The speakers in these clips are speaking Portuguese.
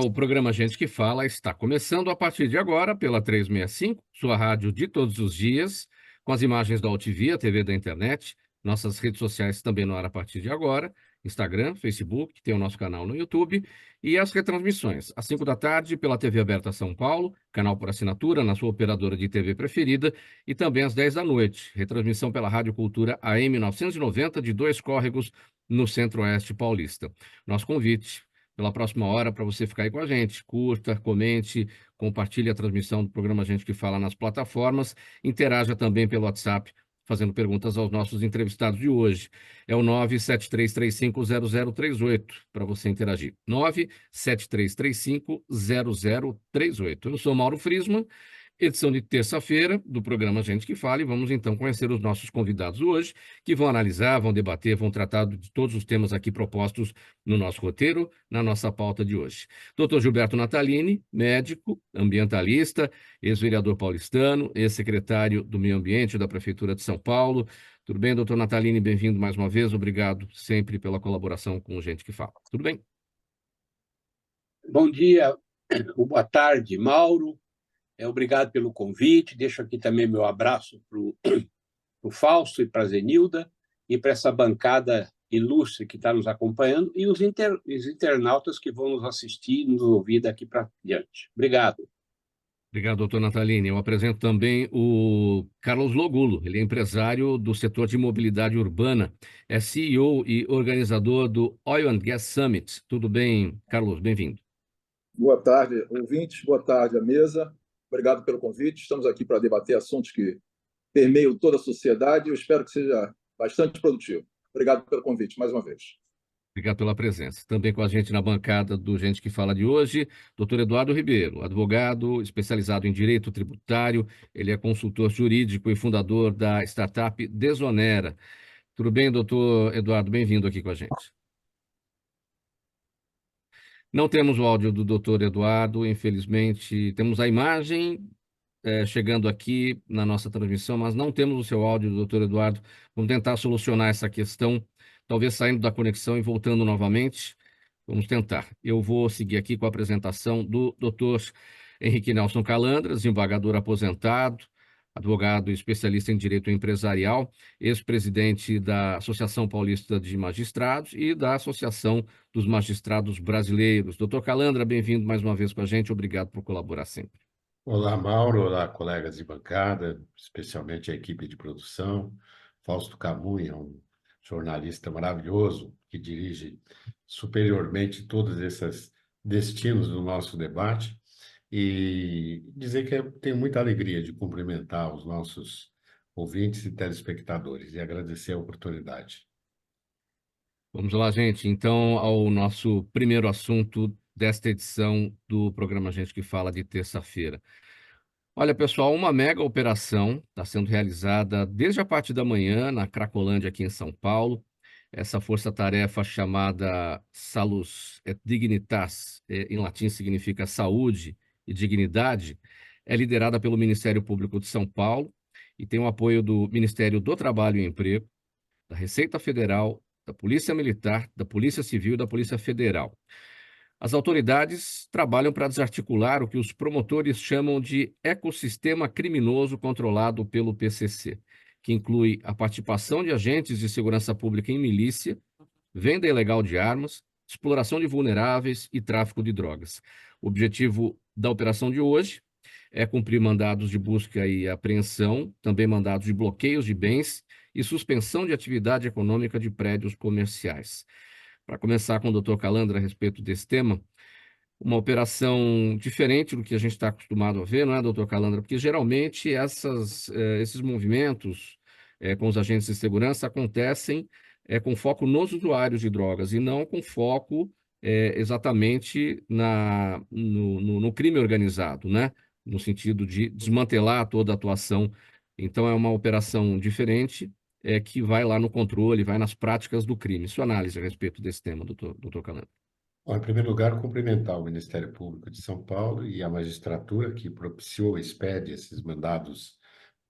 O programa Gente que Fala está começando a partir de agora pela 365, sua rádio de todos os dias, com as imagens da UTV, a TV da internet, nossas redes sociais também no ar a partir de agora, Instagram, Facebook, tem o nosso canal no YouTube e as retransmissões, às 5 da tarde pela TV Aberta São Paulo, canal por assinatura na sua operadora de TV preferida, e também às 10 da noite, retransmissão pela Rádio Cultura AM 990 de Dois Córregos, no Centro-Oeste Paulista. Nosso convite pela próxima hora para você ficar aí com a gente. Curta, comente, compartilhe a transmissão do programa Gente que Fala nas plataformas, interaja também pelo WhatsApp, fazendo perguntas aos nossos entrevistados de hoje. É o 973350038 para você interagir. 973350038. Eu sou Mauro Friesman, edição de terça-feira do programa Gente que Fala, e vamos então conhecer os nossos convidados hoje, que vão analisar, vão debater, vão tratar de todos os temas aqui propostos no nosso roteiro, na nossa pauta de hoje. Dr. Gilberto Natalini, médico, ambientalista, ex-vereador paulistano, ex-secretário do Meio Ambiente da Prefeitura de São Paulo. Tudo bem, doutor Natalini? Bem-vindo mais uma vez. Obrigado sempre pela colaboração com Gente que Fala. Tudo bem? Bom dia, boa tarde, Mauro. Obrigado pelo convite. Deixo aqui também meu abraço para o Fausto e para a Zenilda e para essa bancada ilustre que está nos acompanhando e os internautas que vão nos assistir e nos ouvir daqui para diante. Obrigado. Obrigado, doutor Natalini. Eu apresento também o Carlos Logulo. Ele é empresário do setor de mobilidade urbana, é CEO e organizador do Oil and Gas Summit. Tudo bem, Carlos? Bem-vindo. Boa tarde, ouvintes. Boa tarde, à mesa. Obrigado pelo convite. Estamos aqui para debater assuntos que permeiam toda a sociedade e eu espero que seja bastante produtivo. Obrigado pelo convite, mais uma vez. Obrigado pela presença. Também com a gente na bancada do Gente que Fala de hoje, doutor Eduardo Ribeiro, advogado especializado em direito tributário. Ele é consultor jurídico e fundador da startup Desonera. Tudo bem, doutor Eduardo? Bem-vindo aqui com a gente. Não temos o áudio do doutor Eduardo, infelizmente. Temos a imagem chegando aqui na nossa transmissão, mas não temos o seu áudio, doutor Eduardo. Vamos tentar solucionar essa questão, talvez saindo da conexão e voltando novamente. Vamos tentar. Eu vou seguir aqui com a apresentação do doutor Henrique Nelson Calandra, desembargador aposentado, advogado e especialista em direito empresarial, ex-presidente da Associação Paulista de Magistrados e da Associação dos Magistrados Brasileiros. Doutor Calandra, bem-vindo mais uma vez com a gente. Obrigado por colaborar sempre. Olá, Mauro. Olá, colegas de bancada, especialmente a equipe de produção. Fausto Camunha, um jornalista maravilhoso que dirige superiormente todos esses destinos do nosso debate. E dizer que eu tenho muita alegria de cumprimentar os nossos ouvintes e telespectadores e agradecer a oportunidade. Vamos lá, gente. Então, ao nosso primeiro assunto desta edição do programa Gente que Fala de terça-feira. Olha, pessoal, uma mega operação está sendo realizada desde a parte da manhã na Cracolândia, aqui em São Paulo. Essa força-tarefa chamada Salus et Dignitas, em latim significa saúde e dignidade, é liderada pelo Ministério Público de São Paulo e tem o apoio do Ministério do Trabalho e Emprego, da Receita Federal, da Polícia Militar, da Polícia Civil e da Polícia Federal. As autoridades trabalham para desarticular o que os promotores chamam de ecossistema criminoso controlado pelo PCC, que inclui a participação de agentes de segurança pública em milícia, venda ilegal de armas, exploração de vulneráveis e tráfico de drogas. O objetivo da operação de hoje é cumprir mandados de busca e apreensão, também mandados de bloqueios de bens e suspensão de atividade econômica de prédios comerciais. Para começar com o doutor Calandra a respeito desse tema, uma operação diferente do que a gente está acostumado a ver, não é, doutor Calandra? Porque geralmente esses movimentos com os agentes de segurança acontecem com foco nos usuários de drogas e não com foco exatamente no crime organizado, né? No sentido de desmantelar toda a atuação. Então, é uma operação diferente que vai lá no controle, vai nas práticas do crime. Sua análise a respeito desse tema, doutor Calandra. Bom, em primeiro lugar, cumprimentar o Ministério Público de São Paulo e a magistratura que propiciou, expede esses mandados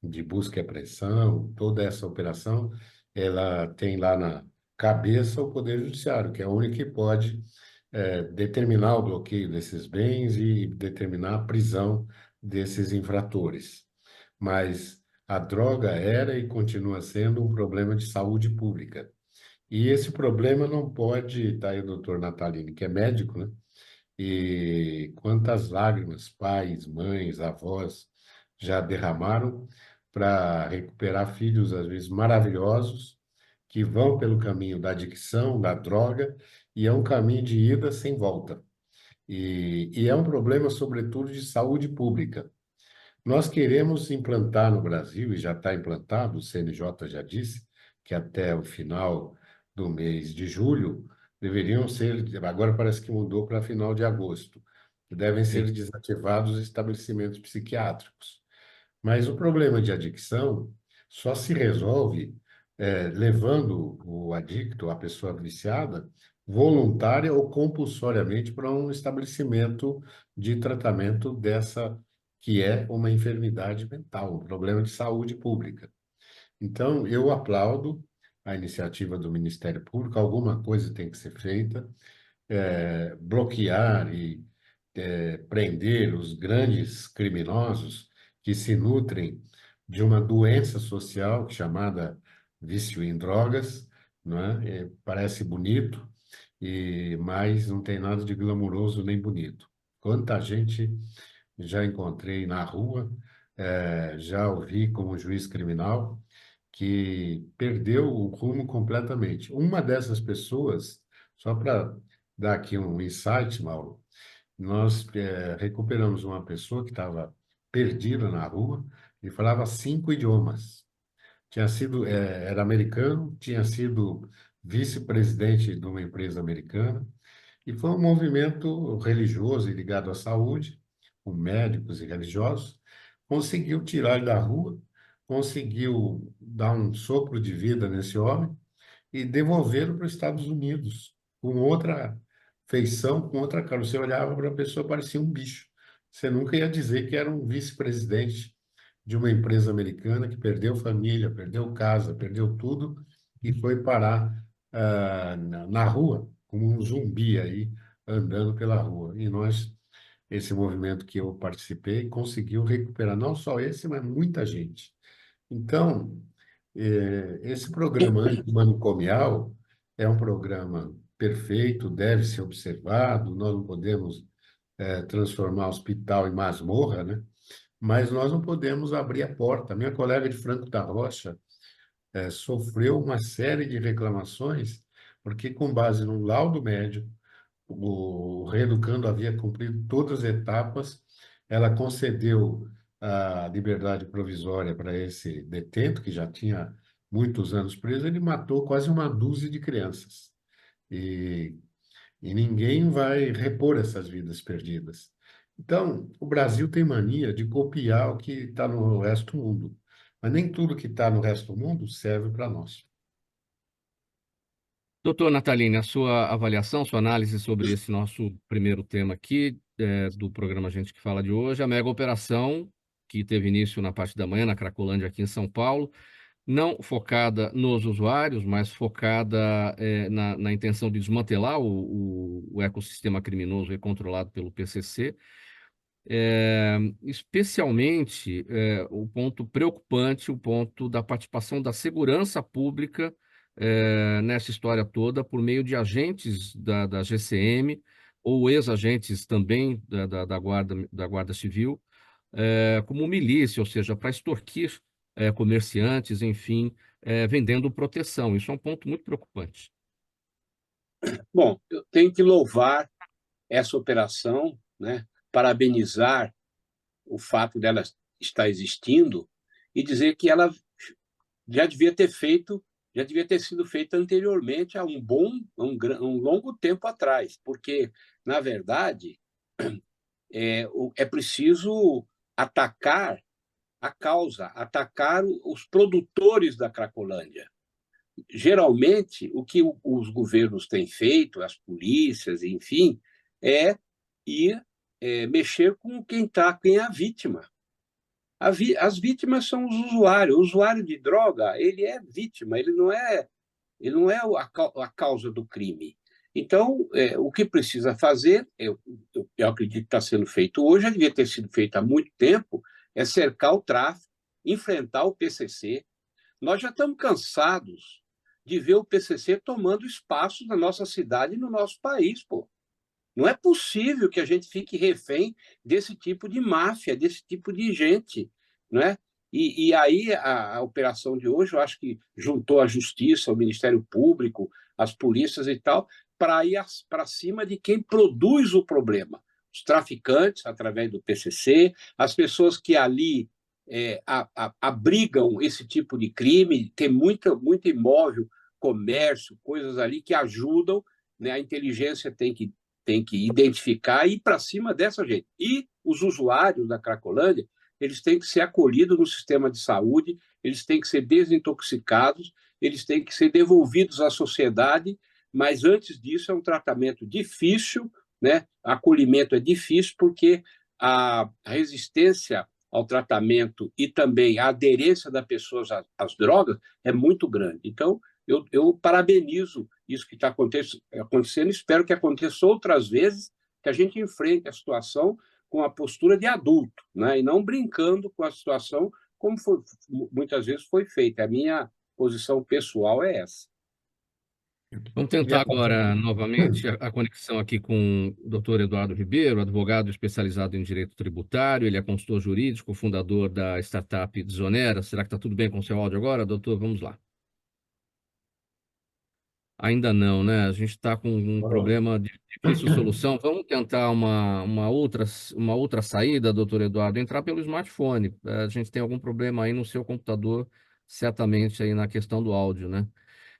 de busca e apreensão. Toda essa operação, ela tem lá na cabeça o Poder Judiciário, que é o único que pode determinar o bloqueio desses bens e determinar a prisão desses infratores. Mas a droga era e continua sendo um problema de saúde pública. E esse problema não pode, tá aí o doutor Natalini, que é médico, né? E quantas lágrimas pais, mães, avós já derramaram para recuperar filhos, às vezes maravilhosos, que vão pelo caminho da adicção, da droga, e é um caminho de ida sem volta. E é um problema, sobretudo, de saúde pública. Nós queremos implantar no Brasil, e já está implantado, o CNJ já disse, que até o final do mês de julho deveriam ser, agora parece que mudou para final de agosto, devem ser Sim. desativados os estabelecimentos psiquiátricos. Mas o problema de adicção só se resolve levando o adicto, a pessoa viciada, voluntária ou compulsoriamente para um estabelecimento de tratamento dessa que é uma enfermidade mental, um problema de saúde pública. Então, eu aplaudo a iniciativa do Ministério Público, alguma coisa tem que ser feita, bloquear e prender os grandes criminosos que se nutrem de uma doença social chamada vício em drogas, não é? Parece bonito, mas não tem nada de glamuroso nem bonito. Quanta gente já encontrei na rua, já ouvi como juiz criminal, que perdeu o rumo completamente. Uma dessas pessoas, só para dar aqui um insight, Mauro, nós recuperamos uma pessoa que estava perdida na rua e falava 5 idiomas. Era americano, tinha sido vice-presidente de uma empresa americana, e foi um movimento religioso e ligado à saúde, com médicos e religiosos, conseguiu tirar ele da rua, conseguiu dar um sopro de vida nesse homem e devolvê-lo para os Estados Unidos, com outra feição, com outra cara. Você olhava para a pessoa, parecia um bicho. Você nunca ia dizer que era um vice-presidente de uma empresa americana que perdeu família, perdeu casa, perdeu tudo e foi parar na rua, como um zumbi aí, andando pela rua. E esse movimento que eu participei, conseguiu recuperar não só esse, mas muita gente. Então, esse programa antimanicomial é um programa perfeito, deve ser observado, nós não podemos transformar o hospital em masmorra, né? Mas nós não podemos abrir a porta. Minha colega de Franco da Rocha sofreu uma série de reclamações, porque, com base num laudo médico, o reeducando havia cumprido todas as etapas, ela concedeu a liberdade provisória para esse detento, que já tinha muitos anos preso, ele matou quase uma dúzia de crianças. E, e ninguém vai repor essas vidas perdidas. Então, o Brasil tem mania de copiar o que está no resto do mundo, mas nem tudo que está no resto do mundo serve para nós. Doutor Natalini, a sua avaliação, sua análise sobre esse nosso primeiro tema aqui, do programa Gente que Fala de hoje, a mega operação que teve início na parte da manhã, na Cracolândia, aqui em São Paulo, não focada nos usuários, mas focada na intenção de desmantelar o ecossistema criminoso e controlado pelo PCC. Especialmente o ponto preocupante, o ponto da participação da segurança pública nessa história toda, por meio de agentes da GCM ou ex-agentes também da Guarda Civil, como milícia, ou seja, para extorquir comerciantes, enfim, vendendo proteção. Isso é um ponto muito preocupante. Bom, eu tenho que louvar essa operação, né? Parabenizar o fato dela estar existindo e dizer que ela já devia ter sido feita anteriormente, há um longo tempo atrás, porque, na verdade, é preciso atacar a causa, atacar os produtores da Cracolândia. Geralmente, o que os governos têm feito, as polícias, enfim, é ir mexer com quem é a vítima. As vítimas são os usuários. O usuário de droga, ele é vítima, ele não é a causa do crime. Então, o que precisa fazer, eu acredito que está sendo feito hoje, já devia ter sido feito há muito tempo, é cercar o tráfico, enfrentar o PCC. Nós já estamos cansados de ver o PCC tomando espaço na nossa cidade e no nosso país, pô. Não é possível que a gente fique refém desse tipo de máfia, desse tipo de gente, não é? E aí a operação de hoje, eu acho que juntou a Justiça, o Ministério Público, as polícias e tal, para ir para cima de quem produz o problema. Os traficantes, através do PCC, as pessoas que ali abrigam esse tipo de crime, tem muito imóvel, comércio, coisas ali que ajudam, né? A inteligência tem que identificar e ir para cima dessa gente. E os usuários da Cracolândia, eles têm que ser acolhidos no sistema de saúde, eles têm que ser desintoxicados, eles têm que ser devolvidos à sociedade, mas antes disso é um tratamento difícil, né? Acolhimento é difícil porque a resistência ao tratamento e também a aderência das pessoas às drogas é muito grande. Então, eu parabenizo isso que está acontecendo, espero que aconteça outras vezes, que a gente enfrente a situação com a postura de adulto, né? E não brincando com a situação como muitas vezes foi feita. A minha posição pessoal é essa. Vamos tentar agora novamente a conexão aqui com o doutor Eduardo Ribeiro, advogado especializado em direito tributário, ele é consultor jurídico, fundador da startup Desonera. Será que está tudo bem com o seu áudio agora, doutor? Vamos lá. Ainda não, né? A gente está com um problema de difícil solução. Vamos tentar uma outra saída, doutor Eduardo, entrar pelo smartphone. A gente tem algum problema aí no seu computador, certamente aí na questão do áudio, né?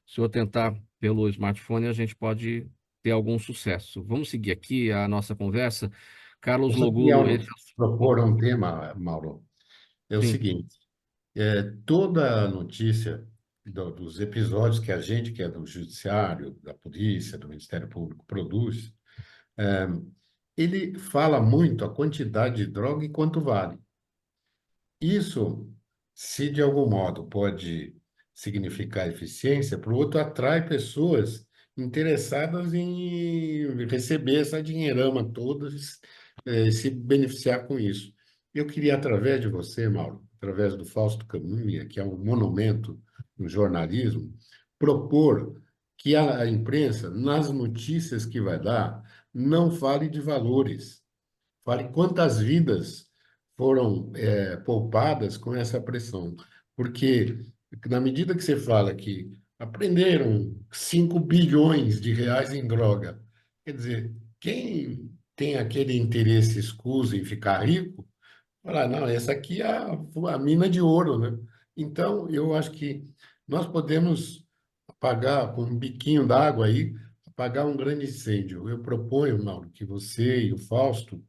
Se eu tentar pelo smartphone, a gente pode ter algum sucesso. Vamos seguir aqui a nossa conversa. Eu Carlos só queria Logulo, ele... propor um tema, Mauro. É o Sim. seguinte, toda a notícia dos episódios que a gente, que é do Judiciário, da Polícia, do Ministério Público, produz, ele fala muito a quantidade de droga e quanto vale. Isso, se de algum modo pode significar eficiência, para o outro atrai pessoas interessadas em receber essa dinheirama toda e se beneficiar com isso. Eu queria, através de você, Mauro, através do Fausto Camunha, que é um monumento no jornalismo, propor que a imprensa, nas notícias que vai dar, não fale de valores, fale quantas vidas foram poupadas com essa pressão. Porque, na medida que você fala que aprenderam 5 bilhões de reais em droga, quer dizer, quem tem aquele interesse escuso em ficar rico, fala, não, essa aqui é a mina de ouro, né? Então, eu acho que nós podemos apagar com um biquinho d'água aí, apagar um grande incêndio. Eu proponho, Mauro, que você e o Fausto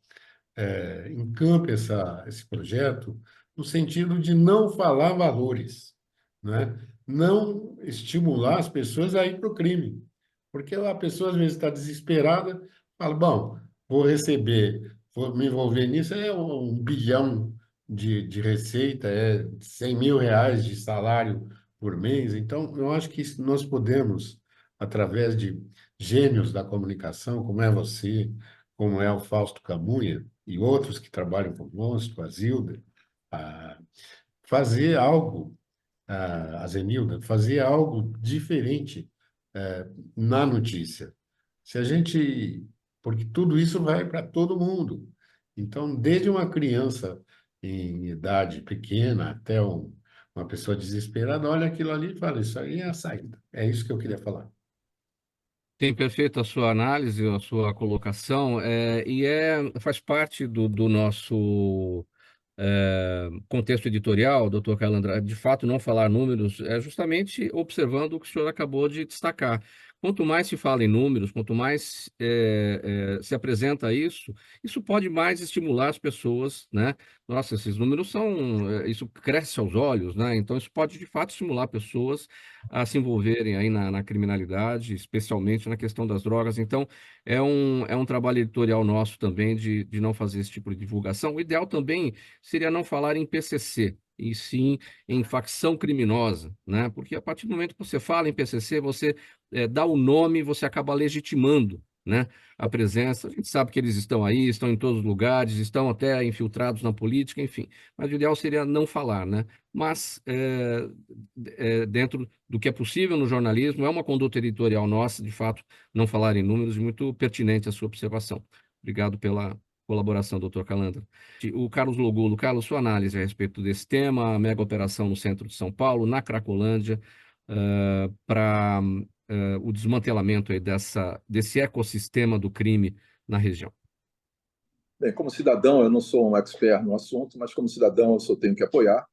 encampe esse projeto no sentido de não falar valores, né? Não estimular as pessoas a ir para o crime. Porque a pessoa, às vezes, está desesperada, fala, bom, vou receber, vou me envolver nisso, é 1 bilhão de receita, é 100 mil reais de salário por mês. Então, eu acho que nós podemos, através de gênios da comunicação, como é você, como é o Fausto Camunha, e outros que trabalham conosco, a Zilda, a fazer algo, a Zenilda, fazer algo diferente na notícia. Se a gente, porque tudo isso vai para todo mundo. Então, desde uma criança em idade pequena até uma pessoa desesperada, olha aquilo ali e fala, isso aí é a saída. É isso que eu queria falar. Tem perfeito a sua análise, a sua colocação, faz parte do nosso contexto editorial, doutor Carlos Andrade, de fato, não falar números é justamente observando o que o senhor acabou de destacar. Quanto mais se fala em números, quanto mais se apresenta isso, isso pode mais estimular as pessoas, né? Nossa, esses números isso cresce aos olhos, né? Então, isso pode, de fato, estimular pessoas a se envolverem aí na criminalidade, especialmente na questão das drogas. Então, é um trabalho editorial nosso também de não fazer esse tipo de divulgação. O ideal também seria não falar em PCC, e sim em facção criminosa, né? Porque a partir do momento que você fala em PCC, você dá o nome, você acaba legitimando, né, a presença. A gente sabe que eles estão aí, estão em todos os lugares, estão até infiltrados na política, enfim. Mas o ideal seria não falar, né? Mas, dentro do que é possível no jornalismo, é uma conduta editorial nossa, de fato, não falar em números, e muito pertinente a sua observação. Obrigado pela colaboração, doutor Calandra. O Carlos Logulo. Carlos, sua análise a respeito desse tema, a mega operação no centro de São Paulo, na Cracolândia, para o desmantelamento aí desse ecossistema do crime na região. Bem, como cidadão, eu não sou um expert no assunto, mas como cidadão eu só tenho que apoiar.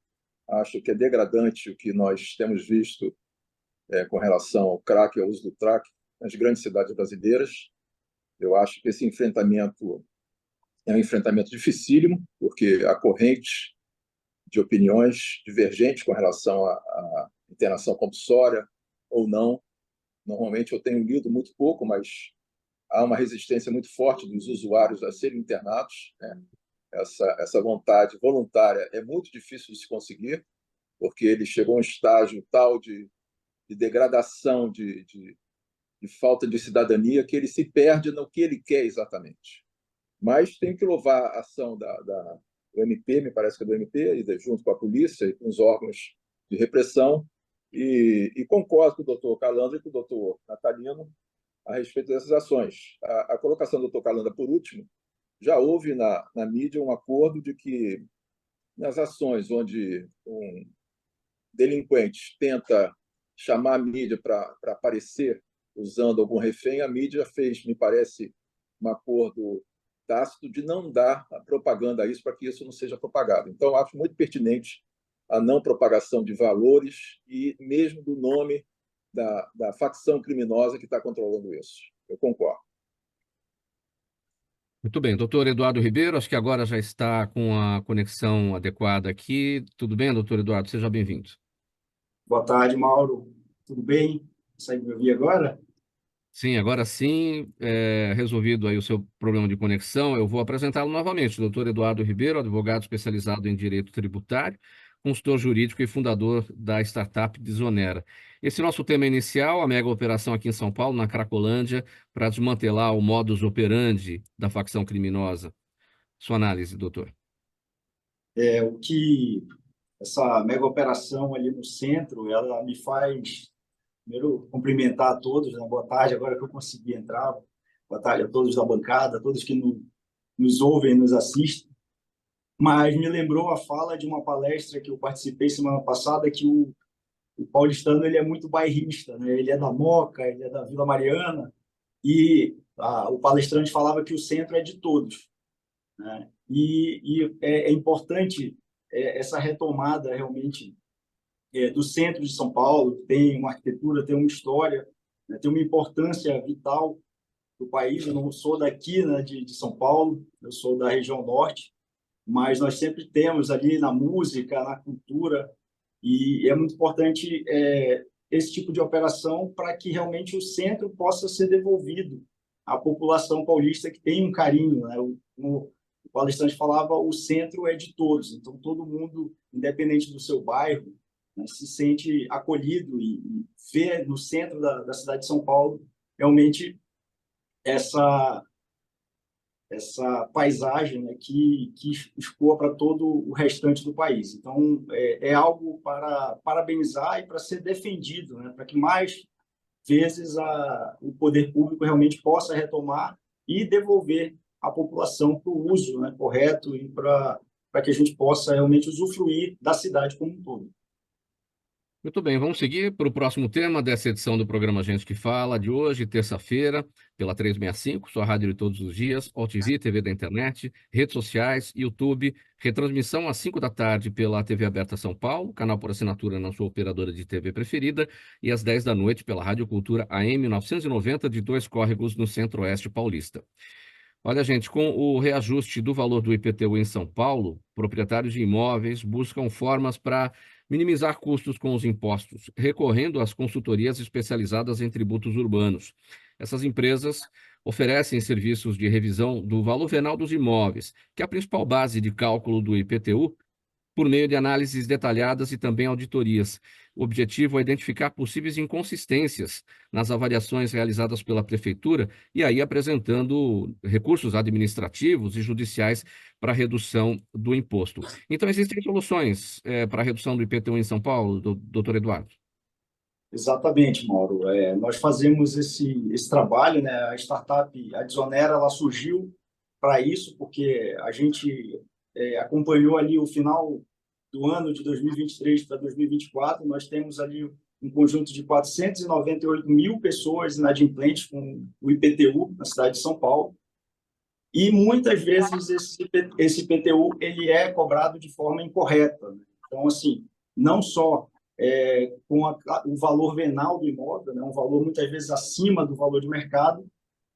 Acho que é degradante o que nós temos visto com relação ao crack e ao uso do crack nas grandes cidades brasileiras. Eu acho que esse enfrentamento é um enfrentamento dificílimo, porque há correntes de opiniões divergentes com relação à internação compulsória ou não. Normalmente eu tenho lido muito pouco, mas há uma resistência muito forte dos usuários a serem internados, né? Essa vontade voluntária é muito difícil de se conseguir, porque ele chegou a um estágio tal de degradação, de falta de cidadania, que ele se perde no que ele quer exatamente. Mas tem que louvar a ação do MP, me parece que é do MP, e junto com a polícia e com os órgãos de repressão, e concordo com o doutor Calandra e com o doutor Natalino a respeito dessas ações. A colocação do doutor Calandra, por último, já houve na mídia um acordo de que nas ações onde um delinquente tenta chamar a mídia para aparecer usando algum refém, a mídia fez, me parece, um acordo tácito de não dar a propaganda a isso para que isso não seja propagado. Então, acho muito pertinente a não propagação de valores e mesmo do nome da facção criminosa que está controlando isso. Eu concordo. Muito bem, doutor Eduardo Ribeiro, acho que agora já está com a conexão adequada aqui. Tudo bem, doutor Eduardo? Seja bem-vindo. Boa tarde, Mauro. Tudo bem? Consegue me ouvir agora? Sim, agora sim, resolvido aí o seu problema de conexão, eu vou apresentá-lo novamente. Doutor Eduardo Ribeiro, advogado especializado em direito tributário, consultor jurídico e fundador da startup Desonera. Esse nosso tema inicial, a mega operação aqui em São Paulo, na Cracolândia, para desmantelar o modus operandi da facção criminosa. Sua análise, doutor. O que essa mega operação ali no centro, ela me faz, primeiro, cumprimentar a todos, né? Boa tarde, agora que eu consegui entrar. Boa tarde a todos da bancada, a todos que nos ouvem, nos assistem. Mas me lembrou a fala de uma palestra que eu participei semana passada, que o paulistano ele é muito bairrista, né? Ele é da Moca, ele é da Vila Mariana, e o palestrante falava que o centro é de todos, né? E é importante essa retomada realmente do centro de São Paulo, que tem uma arquitetura, tem uma história, né? Tem uma importância vital do país. Eu não sou daqui, né, de São Paulo, eu sou da região norte, mas nós sempre temos ali na música, na cultura, e é muito importante esse tipo de operação para que realmente o centro possa ser devolvido à população paulista que tem um carinho, né? O palestrante falava, o centro é de todos, então todo mundo, independente do seu bairro, né, se sente acolhido e vê no centro da cidade de São Paulo realmente essa paisagem, né, que escoa para todo o restante do país. Então, é algo para parabenizar e para ser defendido, né, para que mais vezes o poder público realmente possa retomar e devolver a população para o uso, né, correto e para que a gente possa realmente usufruir da cidade como um todo. Muito bem, vamos seguir para o próximo tema dessa edição do programa Gente que Fala, de hoje, terça-feira, pela 365, sua rádio de todos os dias, OTV, TV da internet, redes sociais, YouTube, retransmissão às 5 da tarde pela TV Aberta São Paulo, canal por assinatura na sua operadora de TV preferida, e às 10 da noite pela Rádio Cultura AM 990 de Dois Córregos, no Centro-Oeste Paulista. Olha, gente, com o reajuste do valor do IPTU em São Paulo, proprietários de imóveis buscam formas para minimizar custos com os impostos, recorrendo às consultorias especializadas em tributos urbanos. Essas empresas oferecem serviços de revisão do valor venal dos imóveis, que é a principal base de cálculo do IPTU, por meio de análises detalhadas e também auditorias. O objetivo é identificar possíveis inconsistências nas avaliações realizadas pela Prefeitura e aí apresentando recursos administrativos e judiciais para a redução do imposto. Então, existem soluções para a redução do IPTU em São Paulo, doutor Eduardo? Exatamente, Mauro. Nós fazemos esse trabalho, né? A startup, a Desonera, ela surgiu para isso, porque a gente acompanhou ali o final do ano de 2023 para 2024. Nós temos ali um conjunto de 498 mil pessoas inadimplentes com o IPTU na cidade de São Paulo. E muitas vezes esse IPTU ele é cobrado de forma incorreta, né? Então, assim, não só com o valor venal do imóvel, né, um valor muitas vezes acima do valor de mercado,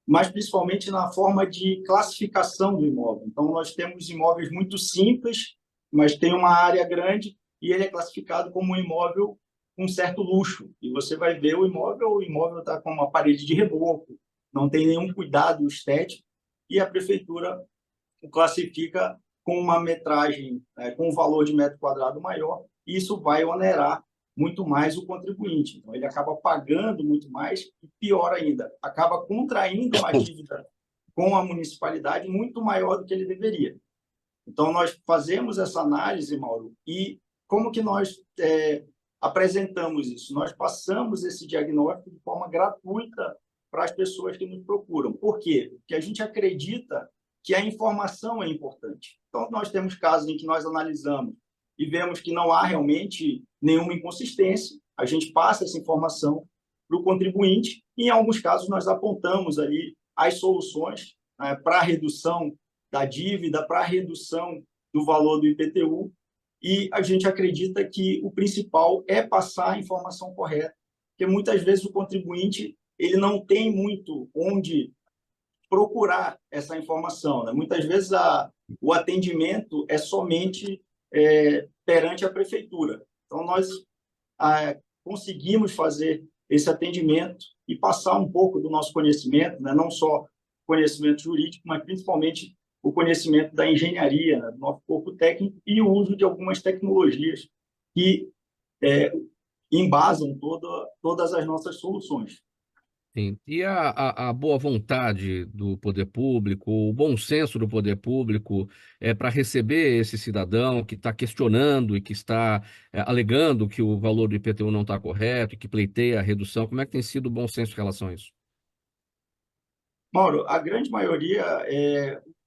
mas principalmente na forma de classificação do imóvel. Então, nós temos imóveis muito simples, mas tem uma área grande e ele é classificado como um imóvel com certo luxo. E você vai ver o imóvel está com uma parede de reboco, não tem nenhum cuidado estético, e a prefeitura o classifica com uma metragem, com um valor de metro quadrado maior, e isso vai onerar muito mais o contribuinte. Então, ele acaba pagando muito mais e, pior ainda, acaba contraindo uma dívida com a municipalidade muito maior do que ele deveria. Então, nós fazemos essa análise, Mauro, e como que nós apresentamos isso? Nós passamos esse diagnóstico de forma gratuita para as pessoas que nos procuram. Por quê? Porque a gente acredita que a informação é importante. Então, nós temos casos em que nós analisamos e vemos que não há realmente nenhuma inconsistência, a gente passa essa informação para o contribuinte e, em alguns casos, nós apontamos ali as soluções para a redução da dívida, para a redução do valor do IPTU, e a gente acredita que o principal é passar a informação correta, porque muitas vezes o contribuinte ele não tem muito onde procurar essa informação, né? Muitas vezes o atendimento é somente perante a prefeitura. Então, nós conseguimos fazer esse atendimento e passar um pouco do nosso conhecimento, né? Não só conhecimento jurídico, mas principalmente o conhecimento da engenharia, né? Do nosso corpo técnico e o uso de algumas tecnologias que embasam todas as nossas soluções. Sim. E a boa vontade do poder público, o bom senso do poder público para receber esse cidadão que está questionando e que está alegando que o valor do IPTU não está correto e que pleiteia a redução, como é que tem sido o bom senso em relação a isso? Mauro, a grande maioria,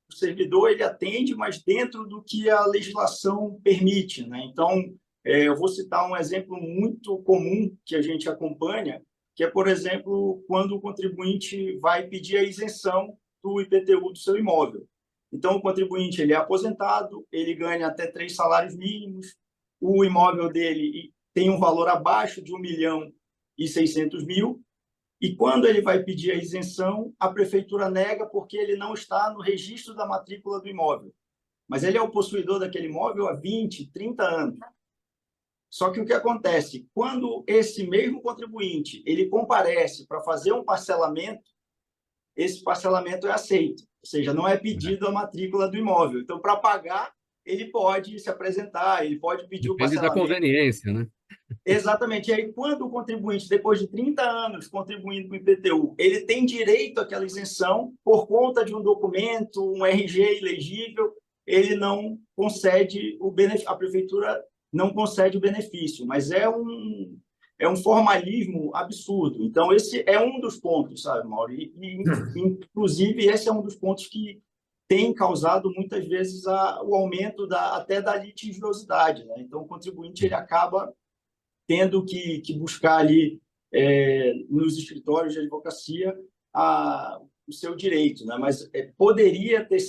o servidor ele atende, mas dentro do que a legislação permite, né? Então, eu vou citar um exemplo muito comum que a gente acompanha, que é, por exemplo, quando o contribuinte vai pedir a isenção do IPTU do seu imóvel. Então, o contribuinte ele é aposentado, ele ganha até 3 salários mínimos, o imóvel dele tem um valor abaixo de 1.600.000, e quando ele vai pedir a isenção, a prefeitura nega porque ele não está no registro da matrícula do imóvel. Mas ele é o possuidor daquele imóvel há 20, 30 anos. Só que o que acontece? Quando esse mesmo contribuinte ele comparece para fazer um parcelamento, esse parcelamento é aceito, ou seja, não é pedido a matrícula do imóvel. Então, para pagar, ele pode se apresentar, ele pode pedir o Depende da parcelamento. conveniência, né? Exatamente. E aí, quando o contribuinte, depois de 30 anos contribuindo com o IPTU, ele tem direito àquela isenção por conta de um documento, um RG ilegível, ele não concede o benefício, a prefeitura não concede o benefício, mas é um formalismo absurdo. Então, esse é um dos pontos, sabe, Mauro? Inclusive, esse é um dos pontos que tem causado, muitas vezes, o aumento até da litigiosidade, né? Então, o contribuinte ele acaba tendo que buscar ali nos escritórios de advocacia o seu direito, né? Mas poderia ter,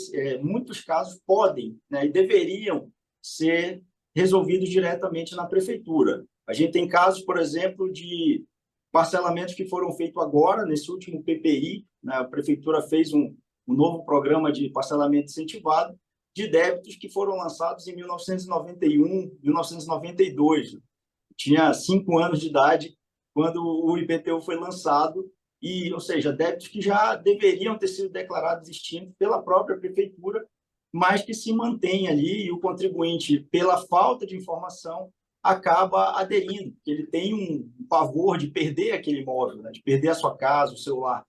muitos casos podem, né, e deveriam ser resolvidos diretamente na prefeitura. A gente tem casos, por exemplo, de parcelamentos que foram feitos agora, nesse último PPI, né? A prefeitura fez um novo programa de parcelamento incentivado de débitos que foram lançados em 1991, 1992. Tinha 5 anos de idade quando o IPTU foi lançado, ou seja, débitos que já deveriam ter sido declarados extintos pela própria prefeitura, mas que se mantém ali e o contribuinte, pela falta de informação, acaba aderindo, porque ele tem um pavor de perder aquele imóvel, né? De perder a sua casa, o celular.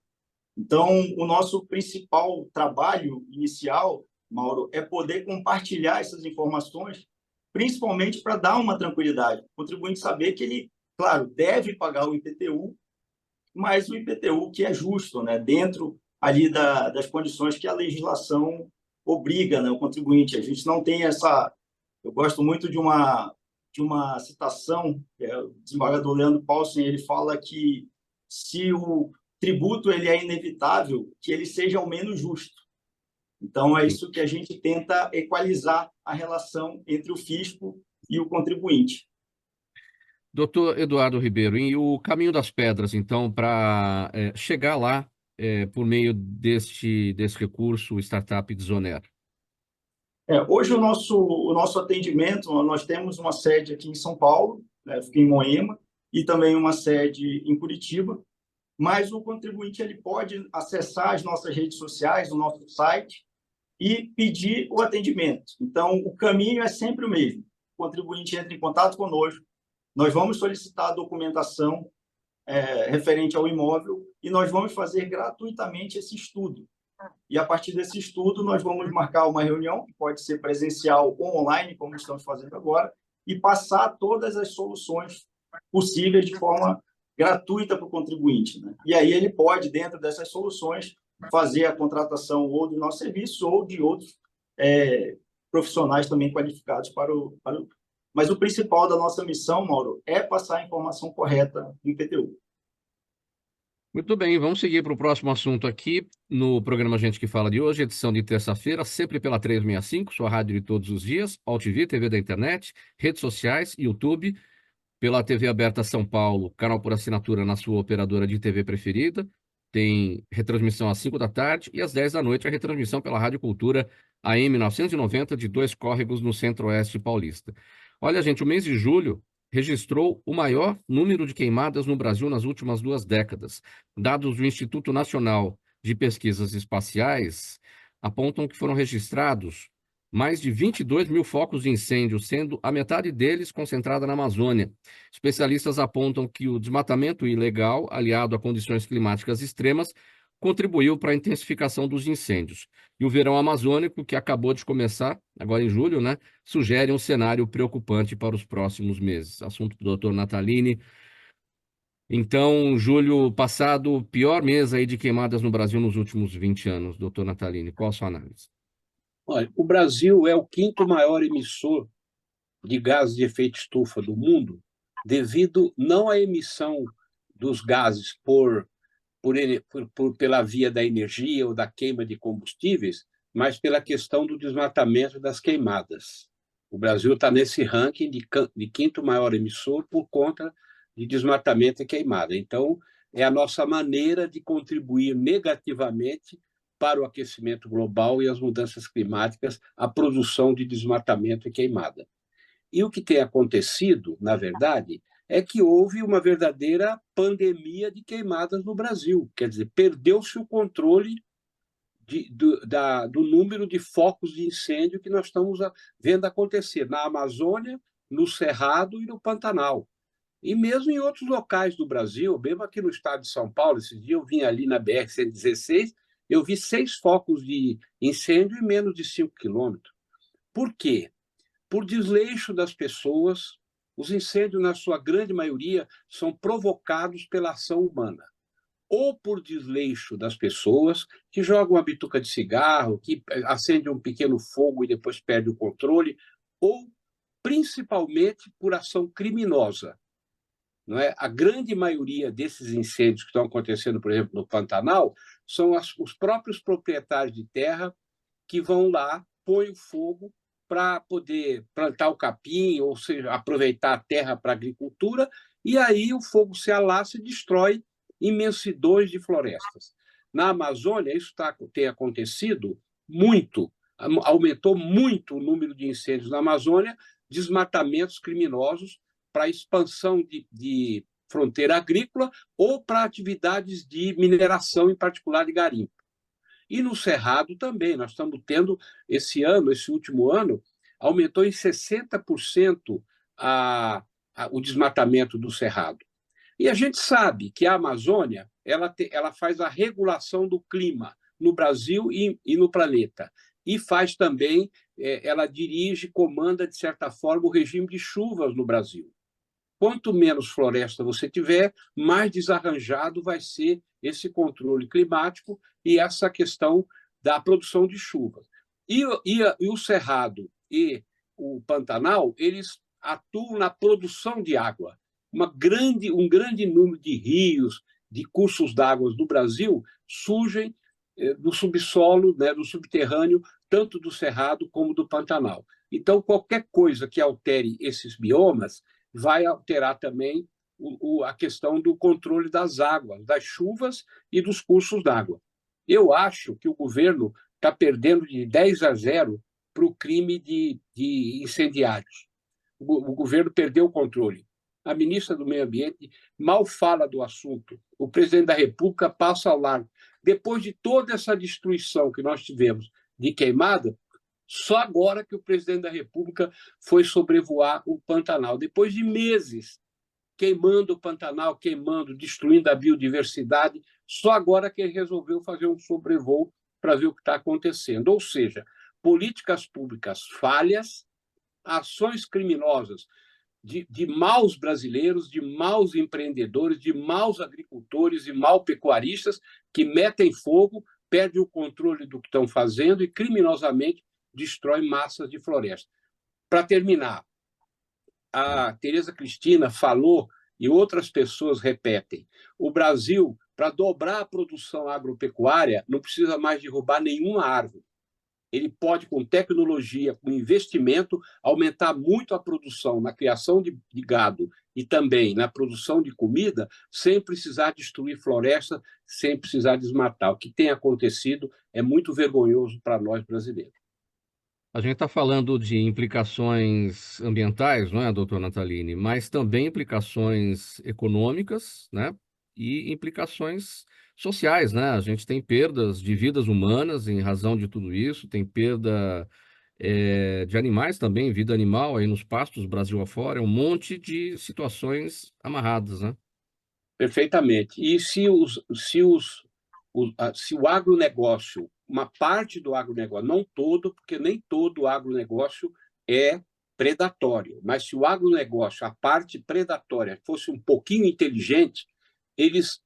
Então, o nosso principal trabalho inicial, Mauro, é poder compartilhar essas informações, principalmente para dar uma tranquilidade. O contribuinte saber que ele, claro, deve pagar o IPTU, mas o IPTU que é justo, né? Dentro ali das condições que a legislação obriga, né, o contribuinte. A gente não tem essa... Eu gosto muito de uma citação, que é o desembargador Leandro Paulsen, ele fala que se o tributo ele é inevitável, que ele seja ao menos justo. Então, é isso que a gente tenta equalizar a relação entre o fisco e o contribuinte. Doutor Eduardo Ribeiro, e o caminho das pedras, então, para chegar lá por meio desse recurso, o Startup Desonera? Hoje, o nosso atendimento, nós temos uma sede aqui em São Paulo, né, fica em Moema, e também uma sede em Curitiba, mas o contribuinte ele pode acessar as nossas redes sociais, o nosso site, e pedir o atendimento. Então, o caminho é sempre o mesmo. O contribuinte entra em contato conosco, nós vamos solicitar a documentação referente ao imóvel e nós vamos fazer gratuitamente esse estudo. E, a partir desse estudo, nós vamos marcar uma reunião, que pode ser presencial ou online, como estamos fazendo agora, e passar todas as soluções possíveis de forma gratuita para o contribuinte, né? E aí ele pode, dentro dessas soluções, fazer a contratação ou do nosso serviço ou de outros profissionais também qualificados para o... Mas o principal da nossa missão, Mauro, é passar a informação correta do IPTU. Muito bem, vamos seguir para o próximo assunto aqui no programa Gente que Fala de hoje, edição de terça-feira, sempre pela 365, sua rádio de todos os dias, AltV, TV da internet, redes sociais, YouTube, pela TV Aberta São Paulo, canal por assinatura na sua operadora de TV preferida, tem retransmissão às 5 da tarde e às 10 da noite a retransmissão pela Rádio Cultura AM 990 de Dois Córregos no Centro-Oeste paulista. Olha, gente, o mês de julho registrou o maior número de queimadas no Brasil nas últimas 2 décadas. Dados do Instituto Nacional de Pesquisas Espaciais apontam que foram registrados mais de 22 mil focos de incêndio, sendo a metade deles concentrada na Amazônia. Especialistas apontam que o desmatamento ilegal, aliado a condições climáticas extremas, contribuiu para a intensificação dos incêndios. E o verão amazônico, que acabou de começar, agora em julho, né, sugere um cenário preocupante para os próximos meses. Assunto do doutor Natalini. Então, julho passado, o pior mês aí de queimadas no Brasil nos últimos 20 anos. Doutor Natalini, qual a sua análise? Olha, o Brasil é o 5º maior emissor de gases de efeito estufa do mundo, devido não à emissão dos gases pela via da energia ou da queima de combustíveis, mas pela questão do desmatamento das queimadas. O Brasil está nesse ranking de 5º maior emissor por conta de desmatamento e queimada. Então, é a nossa maneira de contribuir negativamente para o aquecimento global e as mudanças climáticas, a produção de desmatamento e queimada. E o que tem acontecido, na verdade, é que houve uma verdadeira pandemia de queimadas no Brasil. Quer dizer, perdeu-se o controle do número de focos de incêndio que nós estamos vendo acontecer na Amazônia, no Cerrado e no Pantanal. E mesmo em outros locais do Brasil, mesmo aqui no estado de São Paulo, esse dia eu vim ali na BR-116, eu vi 6 focos de incêndio em menos de 5 quilômetros. Por quê? Por desleixo das pessoas. Os incêndios, na sua grande maioria, são provocados pela ação humana. Ou por desleixo das pessoas, que jogam uma bituca de cigarro, que acendem um pequeno fogo e depois perdem o controle, ou principalmente por ação criminosa. Não é? A grande maioria desses incêndios que estão acontecendo, por exemplo, no Pantanal, são os próprios proprietários de terra que vão lá, põem o fogo para poder plantar o capim, ou seja, aproveitar a terra para a agricultura, e aí o fogo se alastra e destrói imensidões de florestas. Na Amazônia, isso tem acontecido muito, aumentou muito o número de incêndios na Amazônia, desmatamentos criminosos para expansão de fronteira agrícola ou para atividades de mineração, em particular de garimpo. E no Cerrado também, nós estamos tendo, esse último ano, aumentou em 60% o desmatamento do Cerrado. E a gente sabe que a Amazônia ela faz a regulação do clima no Brasil e no planeta. E faz também, ela dirige, comanda, de certa forma, o regime de chuvas no Brasil. Quanto menos floresta você tiver, mais desarranjado vai ser esse controle climático e essa questão da produção de chuvas. E o Cerrado e o Pantanal, eles atuam na produção de água. Um grande número de rios, de cursos d'água do Brasil surgem do subsolo, né, do subterrâneo, tanto do Cerrado como do Pantanal. Então, qualquer coisa que altere esses biomas vai alterar também a questão do controle das águas, das chuvas e dos cursos d'água. Eu acho que o governo está perdendo de 10-0 para o crime de incendiários. O governo perdeu o controle. A ministra do Meio Ambiente mal fala do assunto. O presidente da República passa ao largo. Depois de toda essa destruição que nós tivemos de queimada, só agora que o presidente da República foi sobrevoar o Pantanal, depois de meses queimando o Pantanal, destruindo a biodiversidade, só agora que ele resolveu fazer um sobrevoo para ver o que está acontecendo. Ou seja, políticas públicas falhas, ações criminosas de maus brasileiros, de maus empreendedores, de maus agricultores e maus pecuaristas que metem fogo, perdem o controle do que estão fazendo e criminosamente destroem massas de floresta. Para terminar, a Tereza Cristina falou, e outras pessoas repetem, o Brasil, para dobrar a produção agropecuária, não precisa mais derrubar nenhuma árvore. Ele pode, com tecnologia, com investimento, aumentar muito a produção na criação de gado e também na produção de comida, sem precisar destruir floresta, sem precisar desmatar. O que tem acontecido é muito vergonhoso para nós brasileiros. A gente está falando de implicações ambientais, não é, doutor Natalini? Mas também implicações econômicas, né? E implicações sociais, né? A gente tem perdas de vidas humanas em razão de tudo isso, tem perda de animais também, vida animal aí nos pastos, Brasil afora, é um monte de situações amarradas, né? Perfeitamente. E se o agronegócio, uma parte do agronegócio, não todo, porque nem todo o agronegócio é predatório, mas se o agronegócio, a parte predatória, fosse um pouquinho inteligente, eles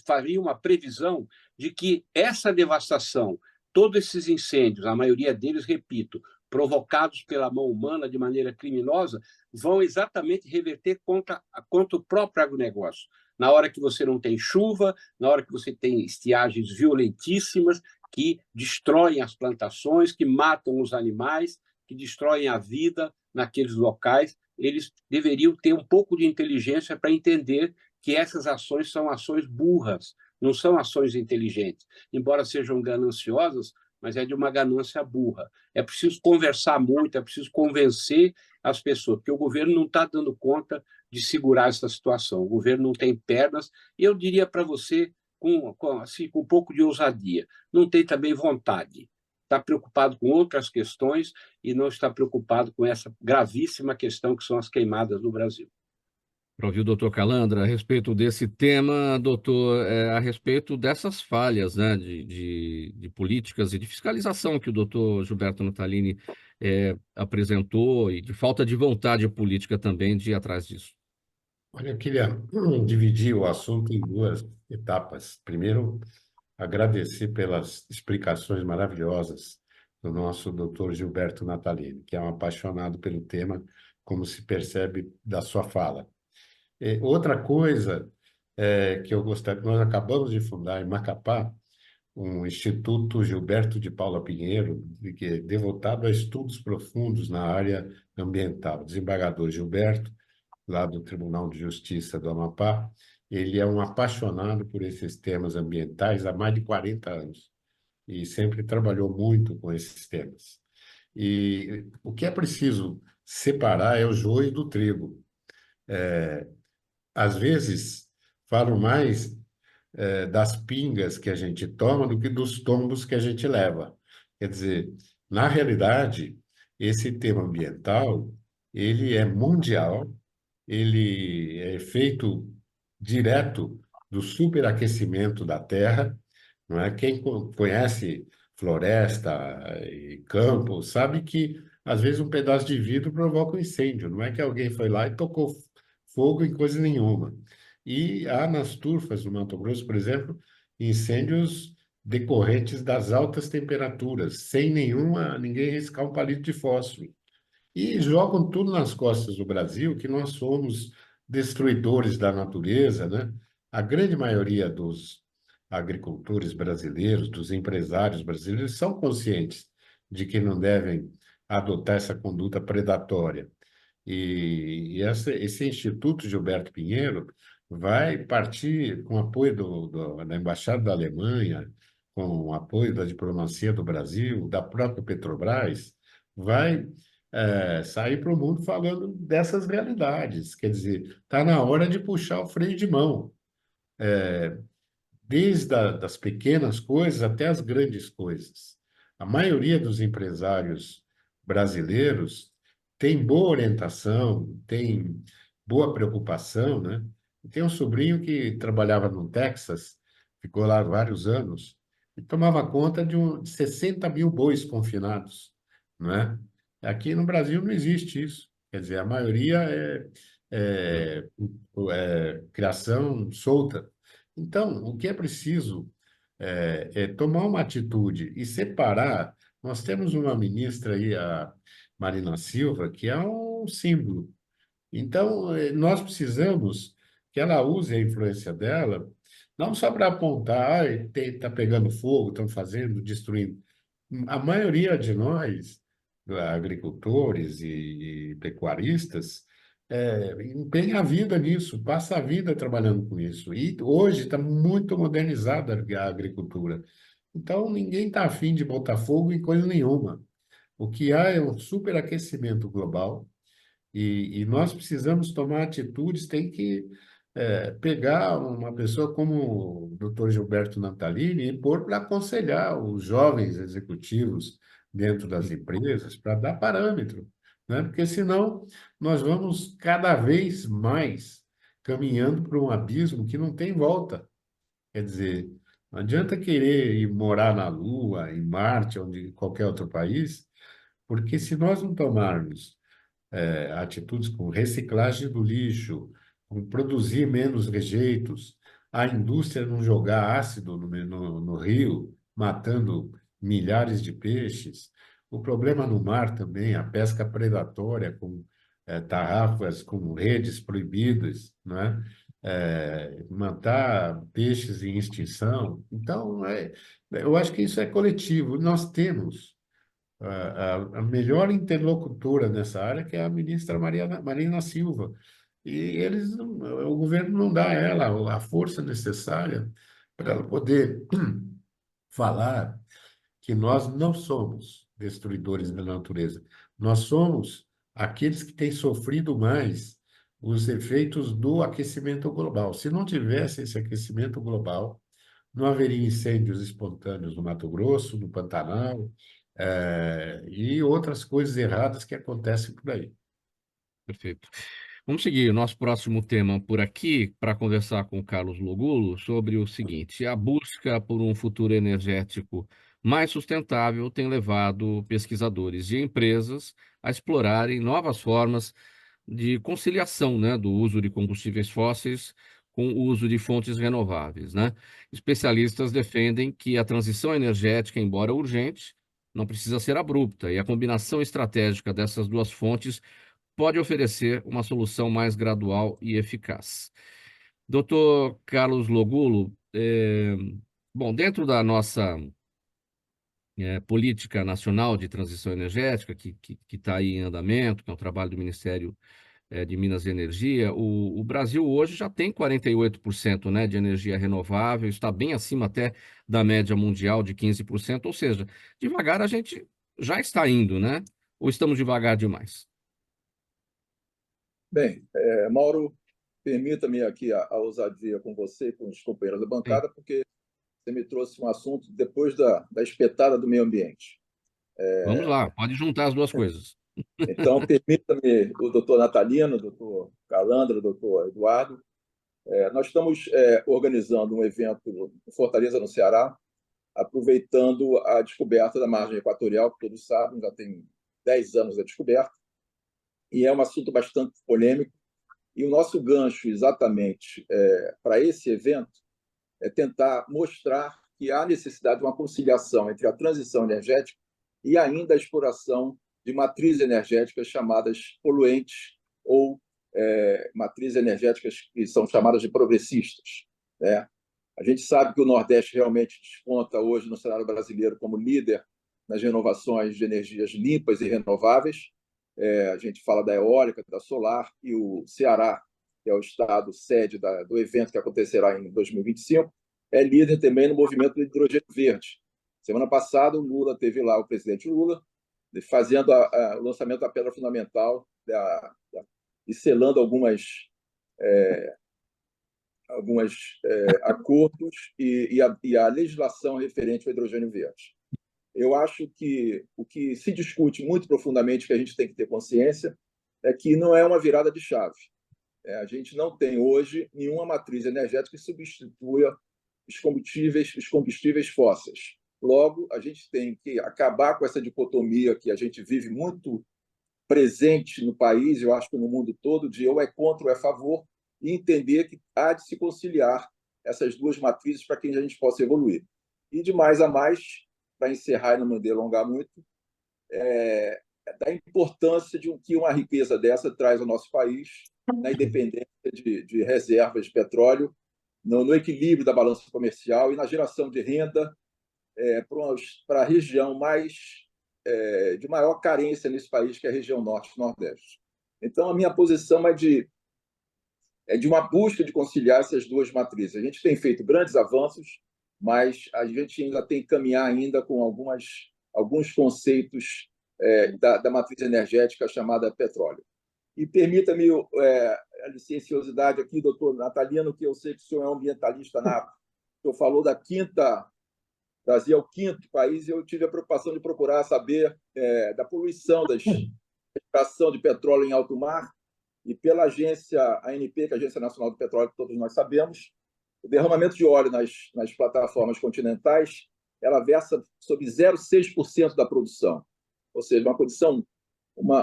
fariam uma previsão de que essa devastação, todos esses incêndios, a maioria deles, repito, provocados pela mão humana de maneira criminosa, vão exatamente reverter contra o próprio agronegócio. Na hora que você não tem chuva, na hora que você tem estiagens violentíssimas que destroem as plantações, que matam os animais, que destroem a vida naqueles locais, eles deveriam ter um pouco de inteligência para entender que essas ações são ações burras, não são ações inteligentes. Embora sejam gananciosas, mas é de uma ganância burra. É preciso conversar muito, é preciso convencer as pessoas, porque o governo não está dando conta de segurar essa situação. O governo não tem pernas, e eu diria para você, com um pouco de ousadia, não tem também vontade. Está preocupado com outras questões e não está preocupado com essa gravíssima questão que são as queimadas no Brasil. Para ouvir o doutor Calandra, a respeito desse tema, doutor, a respeito dessas falhas, né, de políticas e de fiscalização que o doutor Gilberto Natalini apresentou e de falta de vontade política também de ir atrás disso. Olha, eu queria dividir o assunto em duas etapas. Primeiro, agradecer pelas explicações maravilhosas do nosso doutor Gilberto Natalini, que é um apaixonado pelo tema, como se percebe da sua fala. Outra coisa que eu gostaria, nós acabamos de fundar em Macapá um Instituto Gilberto de Paula Pinheiro, que é devotado a estudos profundos na área ambiental. O desembargador Gilberto, lá do Tribunal de Justiça do Amapá, ele é um apaixonado por esses temas ambientais há mais de 40 anos e sempre trabalhou muito com esses temas. E o que é preciso separar é o joio do trigo. Às vezes, falam mais das pingas que a gente toma do que dos tombos que a gente leva. Quer dizer, na realidade, esse tema ambiental, ele é mundial, ele é efeito direto do superaquecimento da Terra, não é? Quem conhece floresta e campo sabe que às vezes um pedaço de vidro provoca um incêndio. Não é que alguém foi lá e tocou fogo em coisa nenhuma. E há nas turfas do Mato Grosso, por exemplo, incêndios decorrentes das altas temperaturas, sem ninguém riscar um palito de fósforo. E jogam tudo nas costas do Brasil, que nós somos destruidores da natureza, né? A grande maioria dos agricultores brasileiros, dos empresários brasileiros, são conscientes de que não devem adotar essa conduta predatória. Esse Instituto Gilberto Pinheiro vai partir com apoio da Embaixada da Alemanha, com o apoio da diplomacia do Brasil, da própria Petrobras, vai sair para o mundo falando dessas realidades. Quer dizer, está na hora de puxar o freio de mão, desde das pequenas coisas até as grandes coisas. A maioria dos empresários brasileiros tem boa orientação, tem boa preocupação, né? Tem um sobrinho que trabalhava no Texas, ficou lá vários anos, e tomava conta de 60 mil bois confinados, não é? Aqui no Brasil não existe isso. Quer dizer, a maioria é, é criação solta. Então, o que é preciso é tomar uma atitude e separar. Nós temos uma ministra aí, a Marina Silva, que é um símbolo. Então, nós precisamos que ela use a influência dela, não só para apontar, está pegando fogo, estão fazendo, destruindo. A maioria de nós, agricultores e pecuaristas, empenha a vida nisso, passa a vida trabalhando com isso. E hoje está muito modernizada a agricultura. Então, ninguém está afim de botar fogo em coisa nenhuma. O que há é um superaquecimento global e nós precisamos tomar atitudes, tem que pegar uma pessoa como o Dr. Gilberto Natalini e pôr para aconselhar os jovens executivos dentro das empresas, para dar parâmetro, né? Porque senão nós vamos cada vez mais caminhando para um abismo que não tem volta. Quer dizer, não adianta querer ir morar na Lua, em Marte, ou em qualquer outro país, porque se nós não tomarmos atitudes com reciclagem do lixo, com produzir menos rejeitos, a indústria não jogar ácido no rio, matando milhares de peixes. O problema no mar também, a pesca predatória com tarrafas, com redes proibidas, né? Matar peixes em extinção. Então, eu acho que isso é coletivo. Nós temos a melhor interlocutora nessa área, que é a ministra Marina Silva. E o governo não dá a ela a força necessária para ela poder falar que nós não somos destruidores da natureza. Nós somos aqueles que têm sofrido mais os efeitos do aquecimento global. Se não tivesse esse aquecimento global, não haveria incêndios espontâneos no Mato Grosso, no Pantanal, e outras coisas erradas que acontecem por aí. Perfeito. Vamos seguir o nosso próximo tema por aqui para conversar com o Carlos Logulo sobre o seguinte: a busca por um futuro energético mais sustentável tem levado pesquisadores e empresas a explorarem novas formas de conciliação, né, do uso de combustíveis fósseis com o uso de fontes renováveis, né? Especialistas defendem que a transição energética, embora urgente, não precisa ser abrupta, e a combinação estratégica dessas duas fontes pode oferecer uma solução mais gradual e eficaz. Doutor Carlos Logulo, bom, dentro da nossa política nacional de transição energética, que está aí em andamento, que é um trabalho do Ministério de Minas e Energia, o Brasil hoje já tem 48%, né, de energia renovável, está bem acima até da média mundial de 15%, ou seja, devagar a gente já está indo, né? Ou estamos devagar demais? Bem, Mauro, permita-me aqui a ousadia com você e com os companheiros da Sim. bancada, porque você me trouxe um assunto depois da espetada do meio ambiente. Vamos lá, pode juntar as duas coisas. Então, permita-me, o doutor Natalino, o doutor Calandra, o doutor Eduardo, nós estamos organizando um evento em Fortaleza, no Ceará, aproveitando a descoberta da margem equatorial, que todos sabem, já tem 10 anos da descoberta, e é um assunto bastante polêmico. E o nosso gancho, exatamente, para esse evento, é tentar mostrar que há necessidade de uma conciliação entre a transição energética e ainda a exploração de matrizes energéticas chamadas poluentes ou matrizes energéticas que são chamadas de progressistas, né? A gente sabe que o Nordeste realmente desponta hoje no cenário brasileiro como líder nas renovações de energias limpas e renováveis. A gente fala da eólica, da solar, e o Ceará, que é o estado sede do evento que acontecerá em 2025, é líder também no movimento do hidrogênio verde. Semana passada, o Lula teve lá, o presidente Lula, fazendo o lançamento da pedra fundamental e selando alguns acordos e a legislação referente ao hidrogênio verde. Eu acho que o que se discute muito profundamente, que a gente tem que ter consciência, é que não é uma virada de chave. A gente não tem hoje nenhuma matriz energética que substitua os combustíveis fósseis. Logo, a gente tem que acabar com essa dicotomia que a gente vive muito presente no país, eu acho que no mundo todo, de ou é contra ou é a favor, e entender que há de se conciliar essas duas matrizes para que a gente possa evoluir. E de mais a mais, para encerrar e não me delongar muito, da importância de que uma riqueza dessa traz ao nosso país na independência de reservas de petróleo, no equilíbrio da balança comercial e na geração de renda para a região de maior carência nesse país, que é a região norte e nordeste. Então, a minha posição é de uma busca de conciliar essas duas matrizes. A gente tem feito grandes avanços, mas a gente ainda tem que caminhar ainda com alguns conceitos da matriz energética chamada petróleo. E permita-me a licenciosidade aqui, doutor Natalino, que eu sei que o senhor é um ambientalista nato. O senhor falou Brasil é o quinto país, e eu tive a preocupação de procurar saber da poluição da extração de petróleo em alto mar, e pela agência ANP, que é a Agência Nacional do Petróleo, que todos nós sabemos, o derramamento de óleo nas plataformas continentais, ela versa sobre 0,6% da produção, ou seja,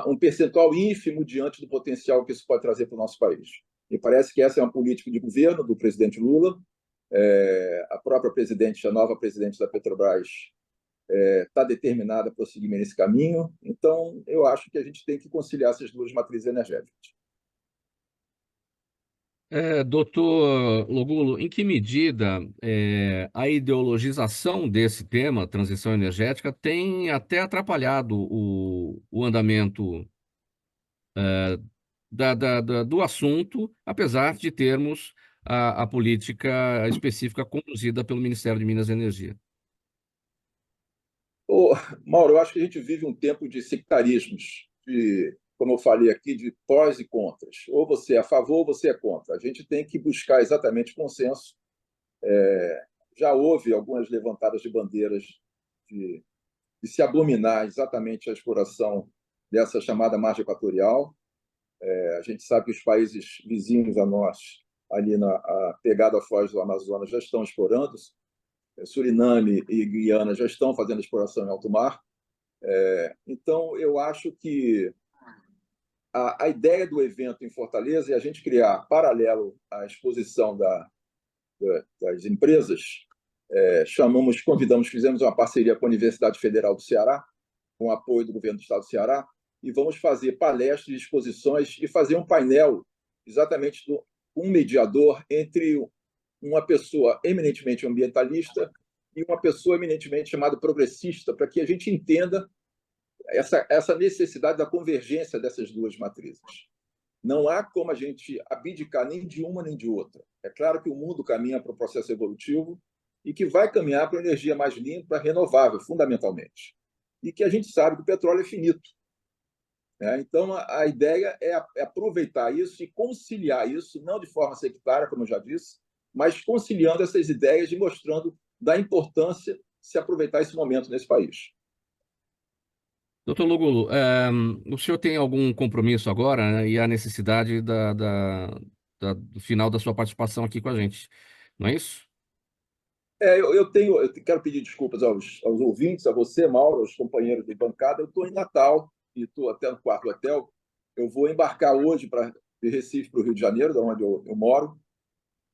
um percentual ínfimo diante do potencial que isso pode trazer para o nosso país. E parece que essa é uma política de governo do presidente Lula. A própria presidente, a nova presidente da Petrobras, está determinada a prosseguir nesse caminho. Então, eu acho que a gente tem que conciliar essas duas matrizes energéticas. Doutor Logulo, em que medida a ideologização desse tema, transição energética, tem até atrapalhado o andamento do assunto, apesar de termos a política específica conduzida pelo Ministério de Minas e Energia? Mauro, eu acho que a gente vive um tempo de sectarismos, como eu falei aqui, de prós e contras. Ou você é a favor ou você é contra. A gente tem que buscar exatamente consenso. Já houve algumas levantadas de bandeiras de se abominar exatamente a exploração dessa chamada margem equatorial. A gente sabe que os países vizinhos a nós, ali na pegada foz do Amazonas, já estão explorando. Suriname e Guiana já estão fazendo exploração em alto mar. Então, eu acho que a ideia do evento em Fortaleza é a gente criar, paralelo à exposição das empresas, fizemos uma parceria com a Universidade Federal do Ceará, com o apoio do governo do estado do Ceará, e vamos fazer palestras, exposições e fazer um painel exatamente um mediador entre uma pessoa eminentemente ambientalista e uma pessoa eminentemente chamada progressista, para que a gente entenda essa necessidade da convergência dessas duas matrizes. Não há como a gente abdicar nem de uma nem de outra. É claro que o mundo caminha para o processo evolutivo e que vai caminhar para a energia mais limpa, renovável, fundamentalmente. E que a gente sabe que o petróleo é finito. né? Então, a ideia é aproveitar isso e conciliar isso, não de forma sectária, como eu já disse, mas conciliando essas ideias e mostrando da importância de se aproveitar esse momento nesse país. Doutor Lugulo, o senhor tem algum compromisso agora, né, e a necessidade do final da sua participação aqui com a gente, não é isso? Eu quero pedir desculpas aos ouvintes, a você, Mauro, aos companheiros de bancada. Eu estou em Natal e estou até no quarto hotel. Eu vou embarcar hoje de Recife para o Rio de Janeiro, da onde eu moro,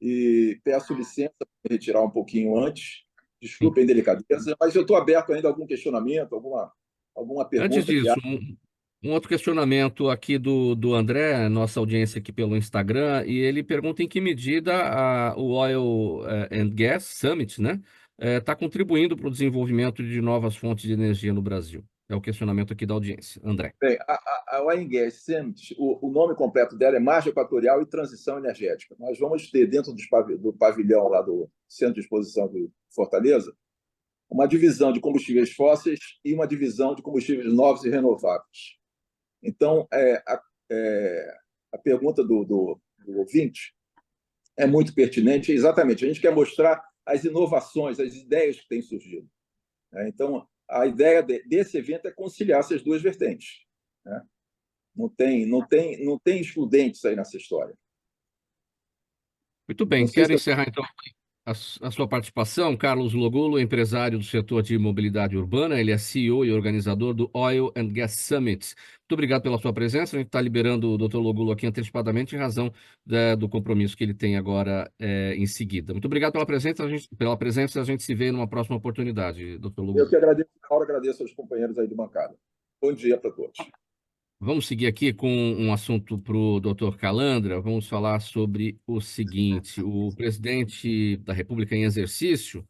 e peço licença para me retirar um pouquinho antes. Sim. Desculpem a delicadeza, mas eu estou aberto ainda a algum questionamento, alguma Antes pergunta que disso, haja. um outro questionamento aqui do André, nossa audiência aqui pelo Instagram, e ele pergunta em que medida o Oil and Gas Summit, né, está contribuindo para o desenvolvimento de novas fontes de energia no Brasil. É o questionamento aqui da audiência. André. Bem, a Oil and Gas Summit, o nome completo dela é Margem Equatorial e Transição Energética. Nós vamos ter dentro do pavilhão lá do Centro de Exposição de Fortaleza uma divisão de combustíveis fósseis e uma divisão de combustíveis novos e renováveis. Então, a pergunta do ouvinte é muito pertinente. Exatamente, a gente quer mostrar as inovações, as ideias que têm surgido, né? Então, a ideia desse evento é conciliar essas duas vertentes, né? Não tem excludentes aí nessa história. Muito Não bem, sei quero se encerrar então a sua participação. Carlos Logulo, empresário do setor de mobilidade urbana, ele é CEO e organizador do Oil and Gas Summit. Muito obrigado pela sua presença. A gente está liberando o Dr. Logulo aqui antecipadamente em razão do compromisso que ele tem agora em seguida. Muito obrigado pela presença. A gente se vê numa próxima oportunidade, Dr. eu Logulo. que agradeço, Mauro, agradeço aos companheiros aí de bancada. Bom dia para todos. Vamos seguir aqui com um assunto para o doutor Calandra. Vamos falar sobre o seguinte: o presidente da República em exercício,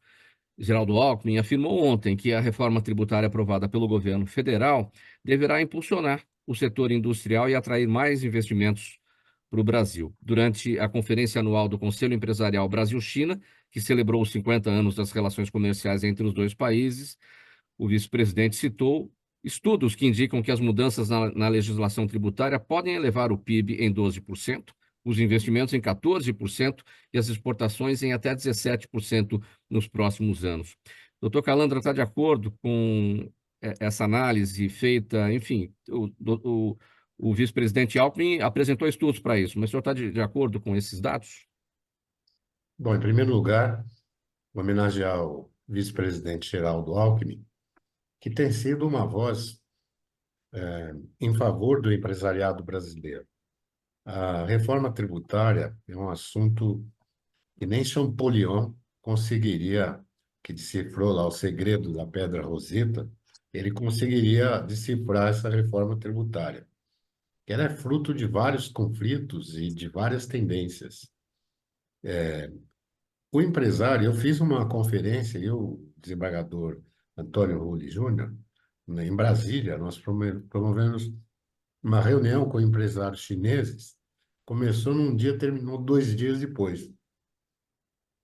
Geraldo Alckmin, afirmou ontem que a reforma tributária aprovada pelo governo federal deverá impulsionar o setor industrial e atrair mais investimentos para o Brasil. Durante a conferência anual do Conselho Empresarial Brasil-China, que celebrou os 50 anos das relações comerciais entre os dois países, o vice-presidente citou estudos que indicam que as mudanças na legislação tributária podem elevar o PIB em 12%, os investimentos em 14% e as exportações em até 17% nos próximos anos. Doutor Calandra está de acordo com essa análise feita, enfim, o vice-presidente Alckmin apresentou estudos para isso, mas o senhor está de acordo com esses dados? Bom, em primeiro lugar, homenagear o vice-presidente Geraldo Alckmin, que tem sido uma voz em favor do empresariado brasileiro. A reforma tributária é um assunto que nem Champollion conseguiria, que decifrou lá o segredo da Pedra Roseta, ele conseguiria decifrar essa reforma tributária. Ela é fruto de vários conflitos e de várias tendências. O empresário, eu fiz uma conferência, o desembargador Antônio Rulli Júnior, em Brasília, nós promovemos uma reunião com empresários chineses, começou num dia, terminou 2 dias depois,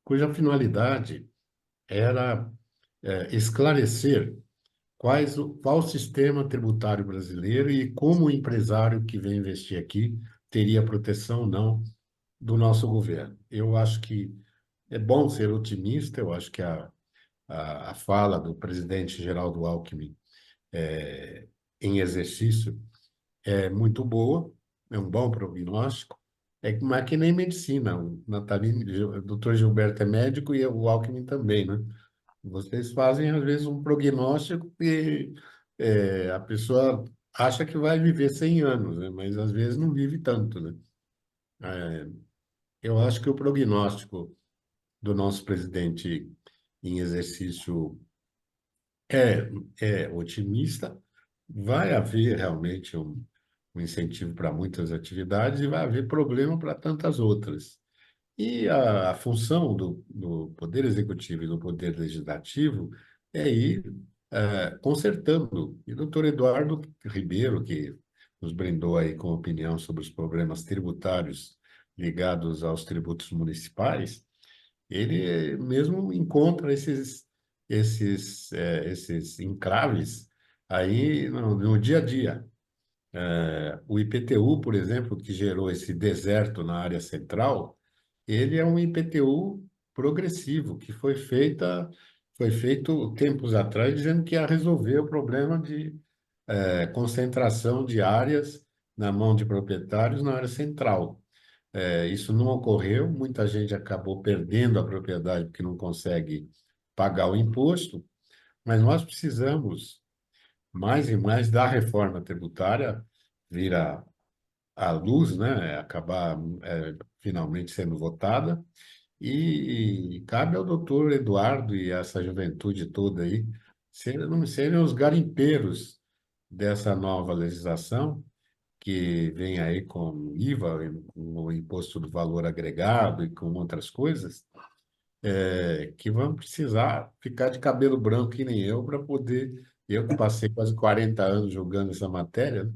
cuja finalidade era esclarecer qual o sistema tributário brasileiro e como o empresário que vem investir aqui teria proteção ou não do nosso governo. Eu acho que é bom ser otimista, eu acho que a fala do presidente Geraldo Alckmin em exercício é muito boa, é um bom prognóstico, mas que nem medicina. O doutor Gilberto é médico e o Alckmin também, né? Vocês fazem, às vezes, um prognóstico e a pessoa acha que vai viver 100 anos, né? Mas às vezes não vive tanto, né? Eu acho que o prognóstico do nosso presidente em exercício é otimista. Vai haver realmente um incentivo para muitas atividades e vai haver problema para tantas outras. E a função do Poder Executivo e do Poder Legislativo é ir consertando. E o doutor Eduardo Ribeiro, que nos brindou aí com opinião sobre os problemas tributários ligados aos tributos municipais, ele mesmo encontra esses entraves aí no dia a dia. O IPTU, por exemplo, que gerou esse deserto na área central, ele é um IPTU progressivo, que foi feito tempos atrás, dizendo que ia resolver o problema de concentração de áreas na mão de proprietários na área central. Isso não ocorreu, muita gente acabou perdendo a propriedade porque não consegue pagar o imposto, mas nós precisamos mais e mais da reforma tributária vir à luz, né? Acabar finalmente sendo votada, e cabe ao doutor Eduardo e essa juventude toda aí não serem os garimpeiros dessa nova legislação que vem aí com IVA, com o imposto do valor agregado e com outras coisas, que vão precisar ficar de cabelo branco que nem eu para poder. Eu que passei quase 40 anos julgando essa matéria, né?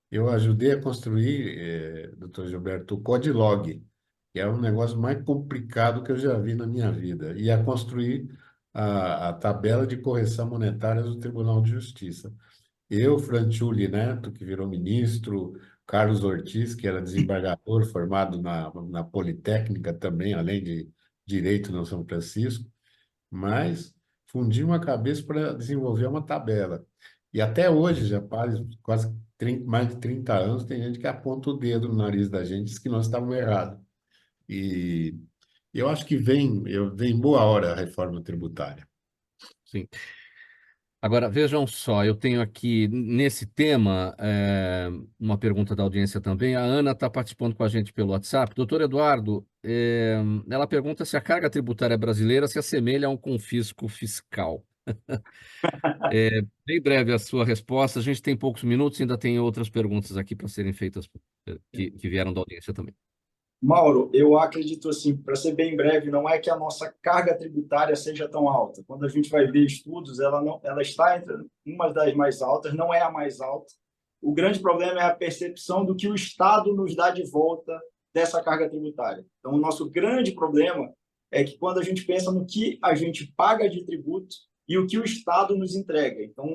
Eu ajudei a construir, doutor Gilberto, o Codilog, que é um negócio mais complicado que eu já vi na minha vida, e a construir a tabela de correção monetária do Tribunal de Justiça. Eu, Franciulli Neto, que virou ministro, Carlos Ortiz, que era desembargador formado na Politécnica também, além de Direito no São Francisco, mas fundi uma cabeça para desenvolver uma tabela. E até hoje, já faz quase mais de 30 anos, tem gente que aponta o dedo no nariz da gente e diz que nós estávamos errados. E eu acho que vem boa hora a reforma tributária. Sim. Agora, vejam só, eu tenho aqui nesse tema uma pergunta da audiência também. A Ana está participando com a gente pelo WhatsApp. Doutor Eduardo, ela pergunta se a carga tributária brasileira se assemelha a um confisco fiscal. Bem breve a sua resposta. A gente tem poucos minutos, ainda tem outras perguntas aqui para serem feitas que vieram da audiência também. Mauro, eu acredito assim, para ser bem breve, não é que a nossa carga tributária seja tão alta. Quando a gente vai ver estudos, ela está entre uma das mais altas, não é a mais alta. O grande problema é a percepção do que o Estado nos dá de volta dessa carga tributária. Então, o nosso grande problema é que quando a gente pensa no que a gente paga de tributo e o que o Estado nos entrega. Então,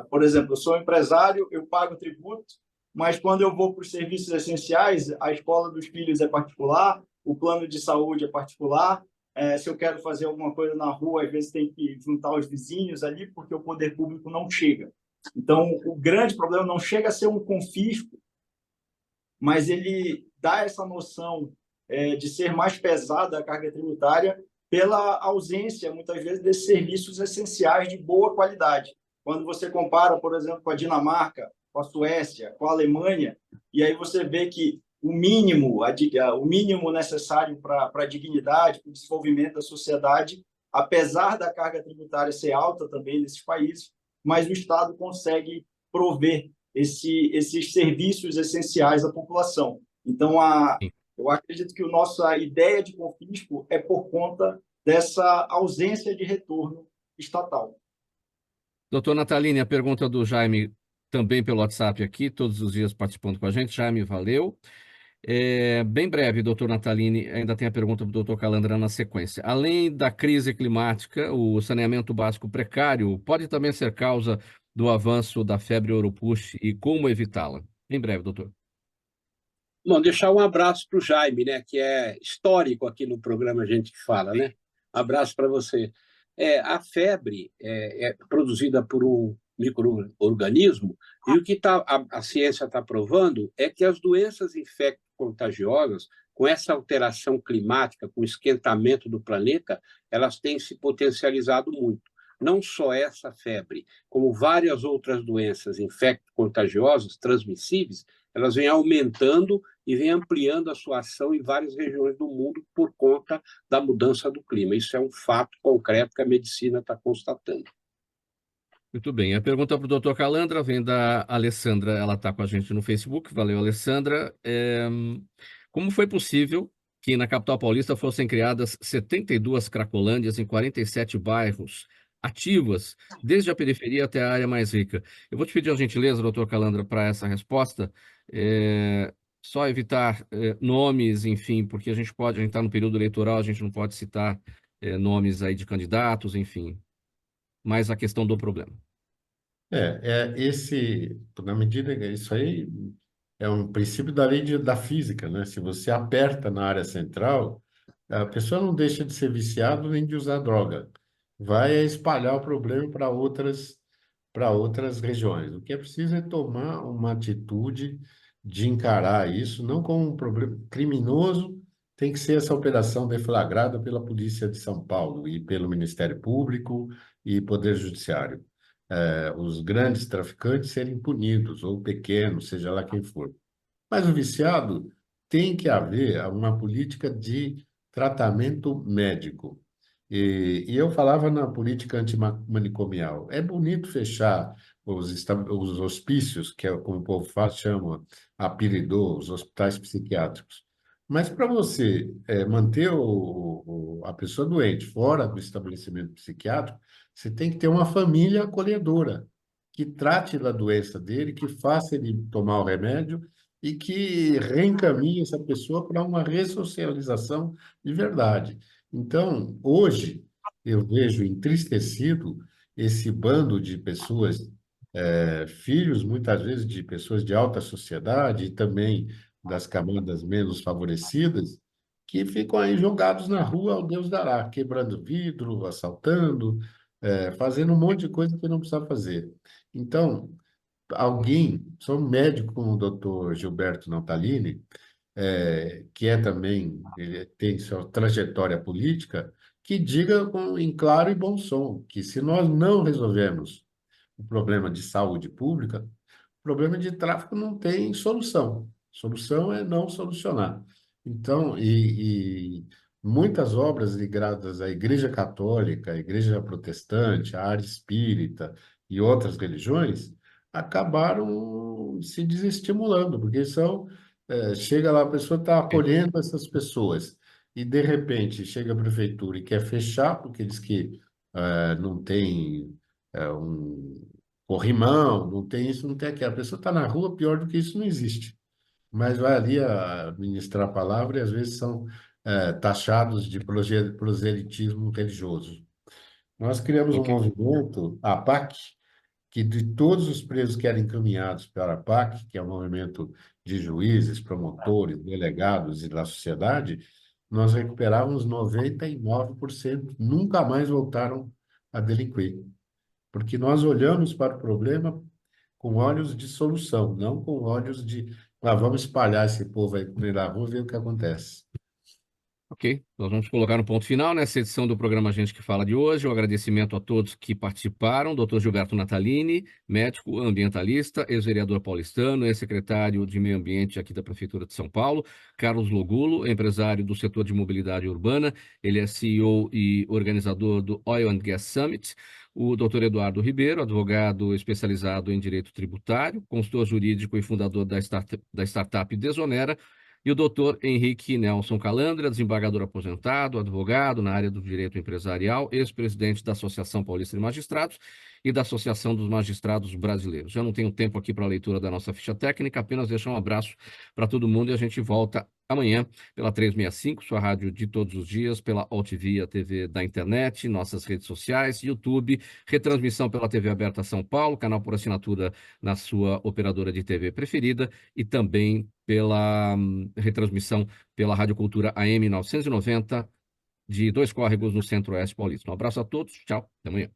por exemplo, eu sou empresário, eu pago tributo, mas quando eu vou para os serviços essenciais, a escola dos filhos é particular, o plano de saúde é particular, se eu quero fazer alguma coisa na rua, às vezes tem que juntar os vizinhos ali, porque o poder público não chega. Então, o grande problema não chega a ser um confisco, mas ele dá essa noção de ser mais pesada a carga tributária pela ausência, muitas vezes, desses serviços essenciais de boa qualidade. Quando você compara, por exemplo, com a Dinamarca, com a Suécia, com a Alemanha, e aí você vê que o mínimo necessário para a dignidade, para o desenvolvimento da sociedade, apesar da carga tributária ser alta também nesses países, mas o Estado consegue prover esses serviços essenciais à população. Então, eu acredito que a nossa ideia de confisco é por conta dessa ausência de retorno estatal. Doutor Natalini, a pergunta do Jaime também pelo WhatsApp aqui, todos os dias participando com a gente. Jaime, valeu. Bem breve, doutor Natalini, ainda tem a pergunta do doutor Calandra na sequência. Além da crise climática, o saneamento básico precário pode também ser causa do avanço da febre Oropouche e como evitá-la? Bem breve, doutor. Bom, deixar um abraço para o Jaime, né, que é histórico aqui no programa Gente que Fala, né? Abraço para você. A febre é produzida por um micro-organismo, e o que a ciência está provando é que as doenças infecto-contagiosas, com essa alteração climática, com o esquentamento do planeta, elas têm se potencializado muito. Não só essa febre, como várias outras doenças infecto-contagiosas, transmissíveis, elas vêm aumentando e vêm ampliando a sua ação em várias regiões do mundo por conta da mudança do clima. Isso é um fato concreto que a medicina está constatando. Muito bem. A pergunta para o doutor Calandra vem da Alessandra. Ela está com a gente no Facebook. Valeu, Alessandra. Como foi possível que na capital paulista fossem criadas 72 cracolândias em 47 bairros ativas, desde a periferia até a área mais rica? Eu vou te pedir a gentileza, doutor Calandra, para essa resposta. Só evitar nomes, enfim, porque a gente está no período eleitoral, a gente não pode citar nomes aí de candidatos, enfim. Mas a questão do problema. Na medida que isso aí é um princípio da da física, né? Se você aperta na área central, a pessoa não deixa de ser viciado nem de usar droga. Vai espalhar o problema para outras regiões. O que é preciso é tomar uma atitude de encarar isso, não como um problema criminoso, tem que ser essa operação deflagrada pela Polícia de São Paulo e pelo Ministério Público e Poder Judiciário. Os grandes traficantes serem punidos, ou pequenos, seja lá quem for. Mas o viciado tem que haver uma política de tratamento médico. E eu falava na política antimanicomial. É bonito fechar os hospícios, que é como o povo chama, apelidou, os hospitais psiquiátricos. Mas para você manter a pessoa doente fora do estabelecimento psiquiátrico, você tem que ter uma família acolhedora, que trate da doença dele, que faça ele tomar o remédio e que reencaminhe essa pessoa para uma ressocialização de verdade. Então, hoje, eu vejo entristecido esse bando de pessoas, filhos, muitas vezes, de pessoas de alta sociedade e também das camadas menos favorecidas, que ficam aí jogados na rua ao Deus dará, quebrando vidro, assaltando, fazendo um monte de coisa que não precisa fazer. Então, alguém, sou um médico como o doutor Gilberto Natalini, que é também, ele tem sua trajetória política, que diga em claro e bom som que se nós não resolvermos o problema de saúde pública, o problema de tráfico não tem solução. Solução é não solucionar. Então, muitas obras ligadas à Igreja Católica, à Igreja Protestante, à área espírita e outras religiões acabaram se desestimulando, porque chega lá, a pessoa está acolhendo essas pessoas e, de repente, chega a prefeitura e quer fechar, porque diz que não tem um corrimão, não tem isso, não tem aquilo. A pessoa está na rua, pior do que isso não existe. Mas vai ali a ministrar a palavra e, às vezes, são taxados de proselitismo religioso. Nós criamos um Ok. movimento, a PAC, que de todos os presos que eram encaminhados para a PAC, que é um movimento de juízes, promotores, delegados e da sociedade, nós recuperávamos 99%, nunca mais voltaram a delinquir. Porque nós olhamos para o problema com olhos de solução, não com olhos de, vamos espalhar esse povo aí pela rua e ver o que acontece. Ok, nós vamos colocar um ponto final nessa edição do programa Gente que Fala de hoje. Um agradecimento a todos que participaram. Dr. Gilberto Natalini, médico ambientalista, ex-vereador paulistano, ex-secretário de Meio Ambiente aqui da Prefeitura de São Paulo. Carlos Logulo, empresário do setor de mobilidade urbana. Ele é CEO e organizador do Oil and Gas Summit. O Dr. Eduardo Ribeiro, advogado especializado em direito tributário, consultor jurídico e fundador da startup Desonera. E o doutor Henrique Nelson Calandra, desembargador aposentado, advogado na área do direito empresarial, ex-presidente da Associação Paulista de Magistrados e da Associação dos Magistrados Brasileiros. Já não tenho tempo aqui para a leitura da nossa ficha técnica, apenas deixar um abraço para todo mundo e a gente volta amanhã pela 365, sua rádio de todos os dias, pela Altvia TV da internet, nossas redes sociais, YouTube, retransmissão pela TV Aberta São Paulo, canal por assinatura na sua operadora de TV preferida e também pela retransmissão pela Rádio Cultura AM 990 de Dois Córregos no Centro-Oeste Paulista. Um abraço a todos, tchau, até amanhã.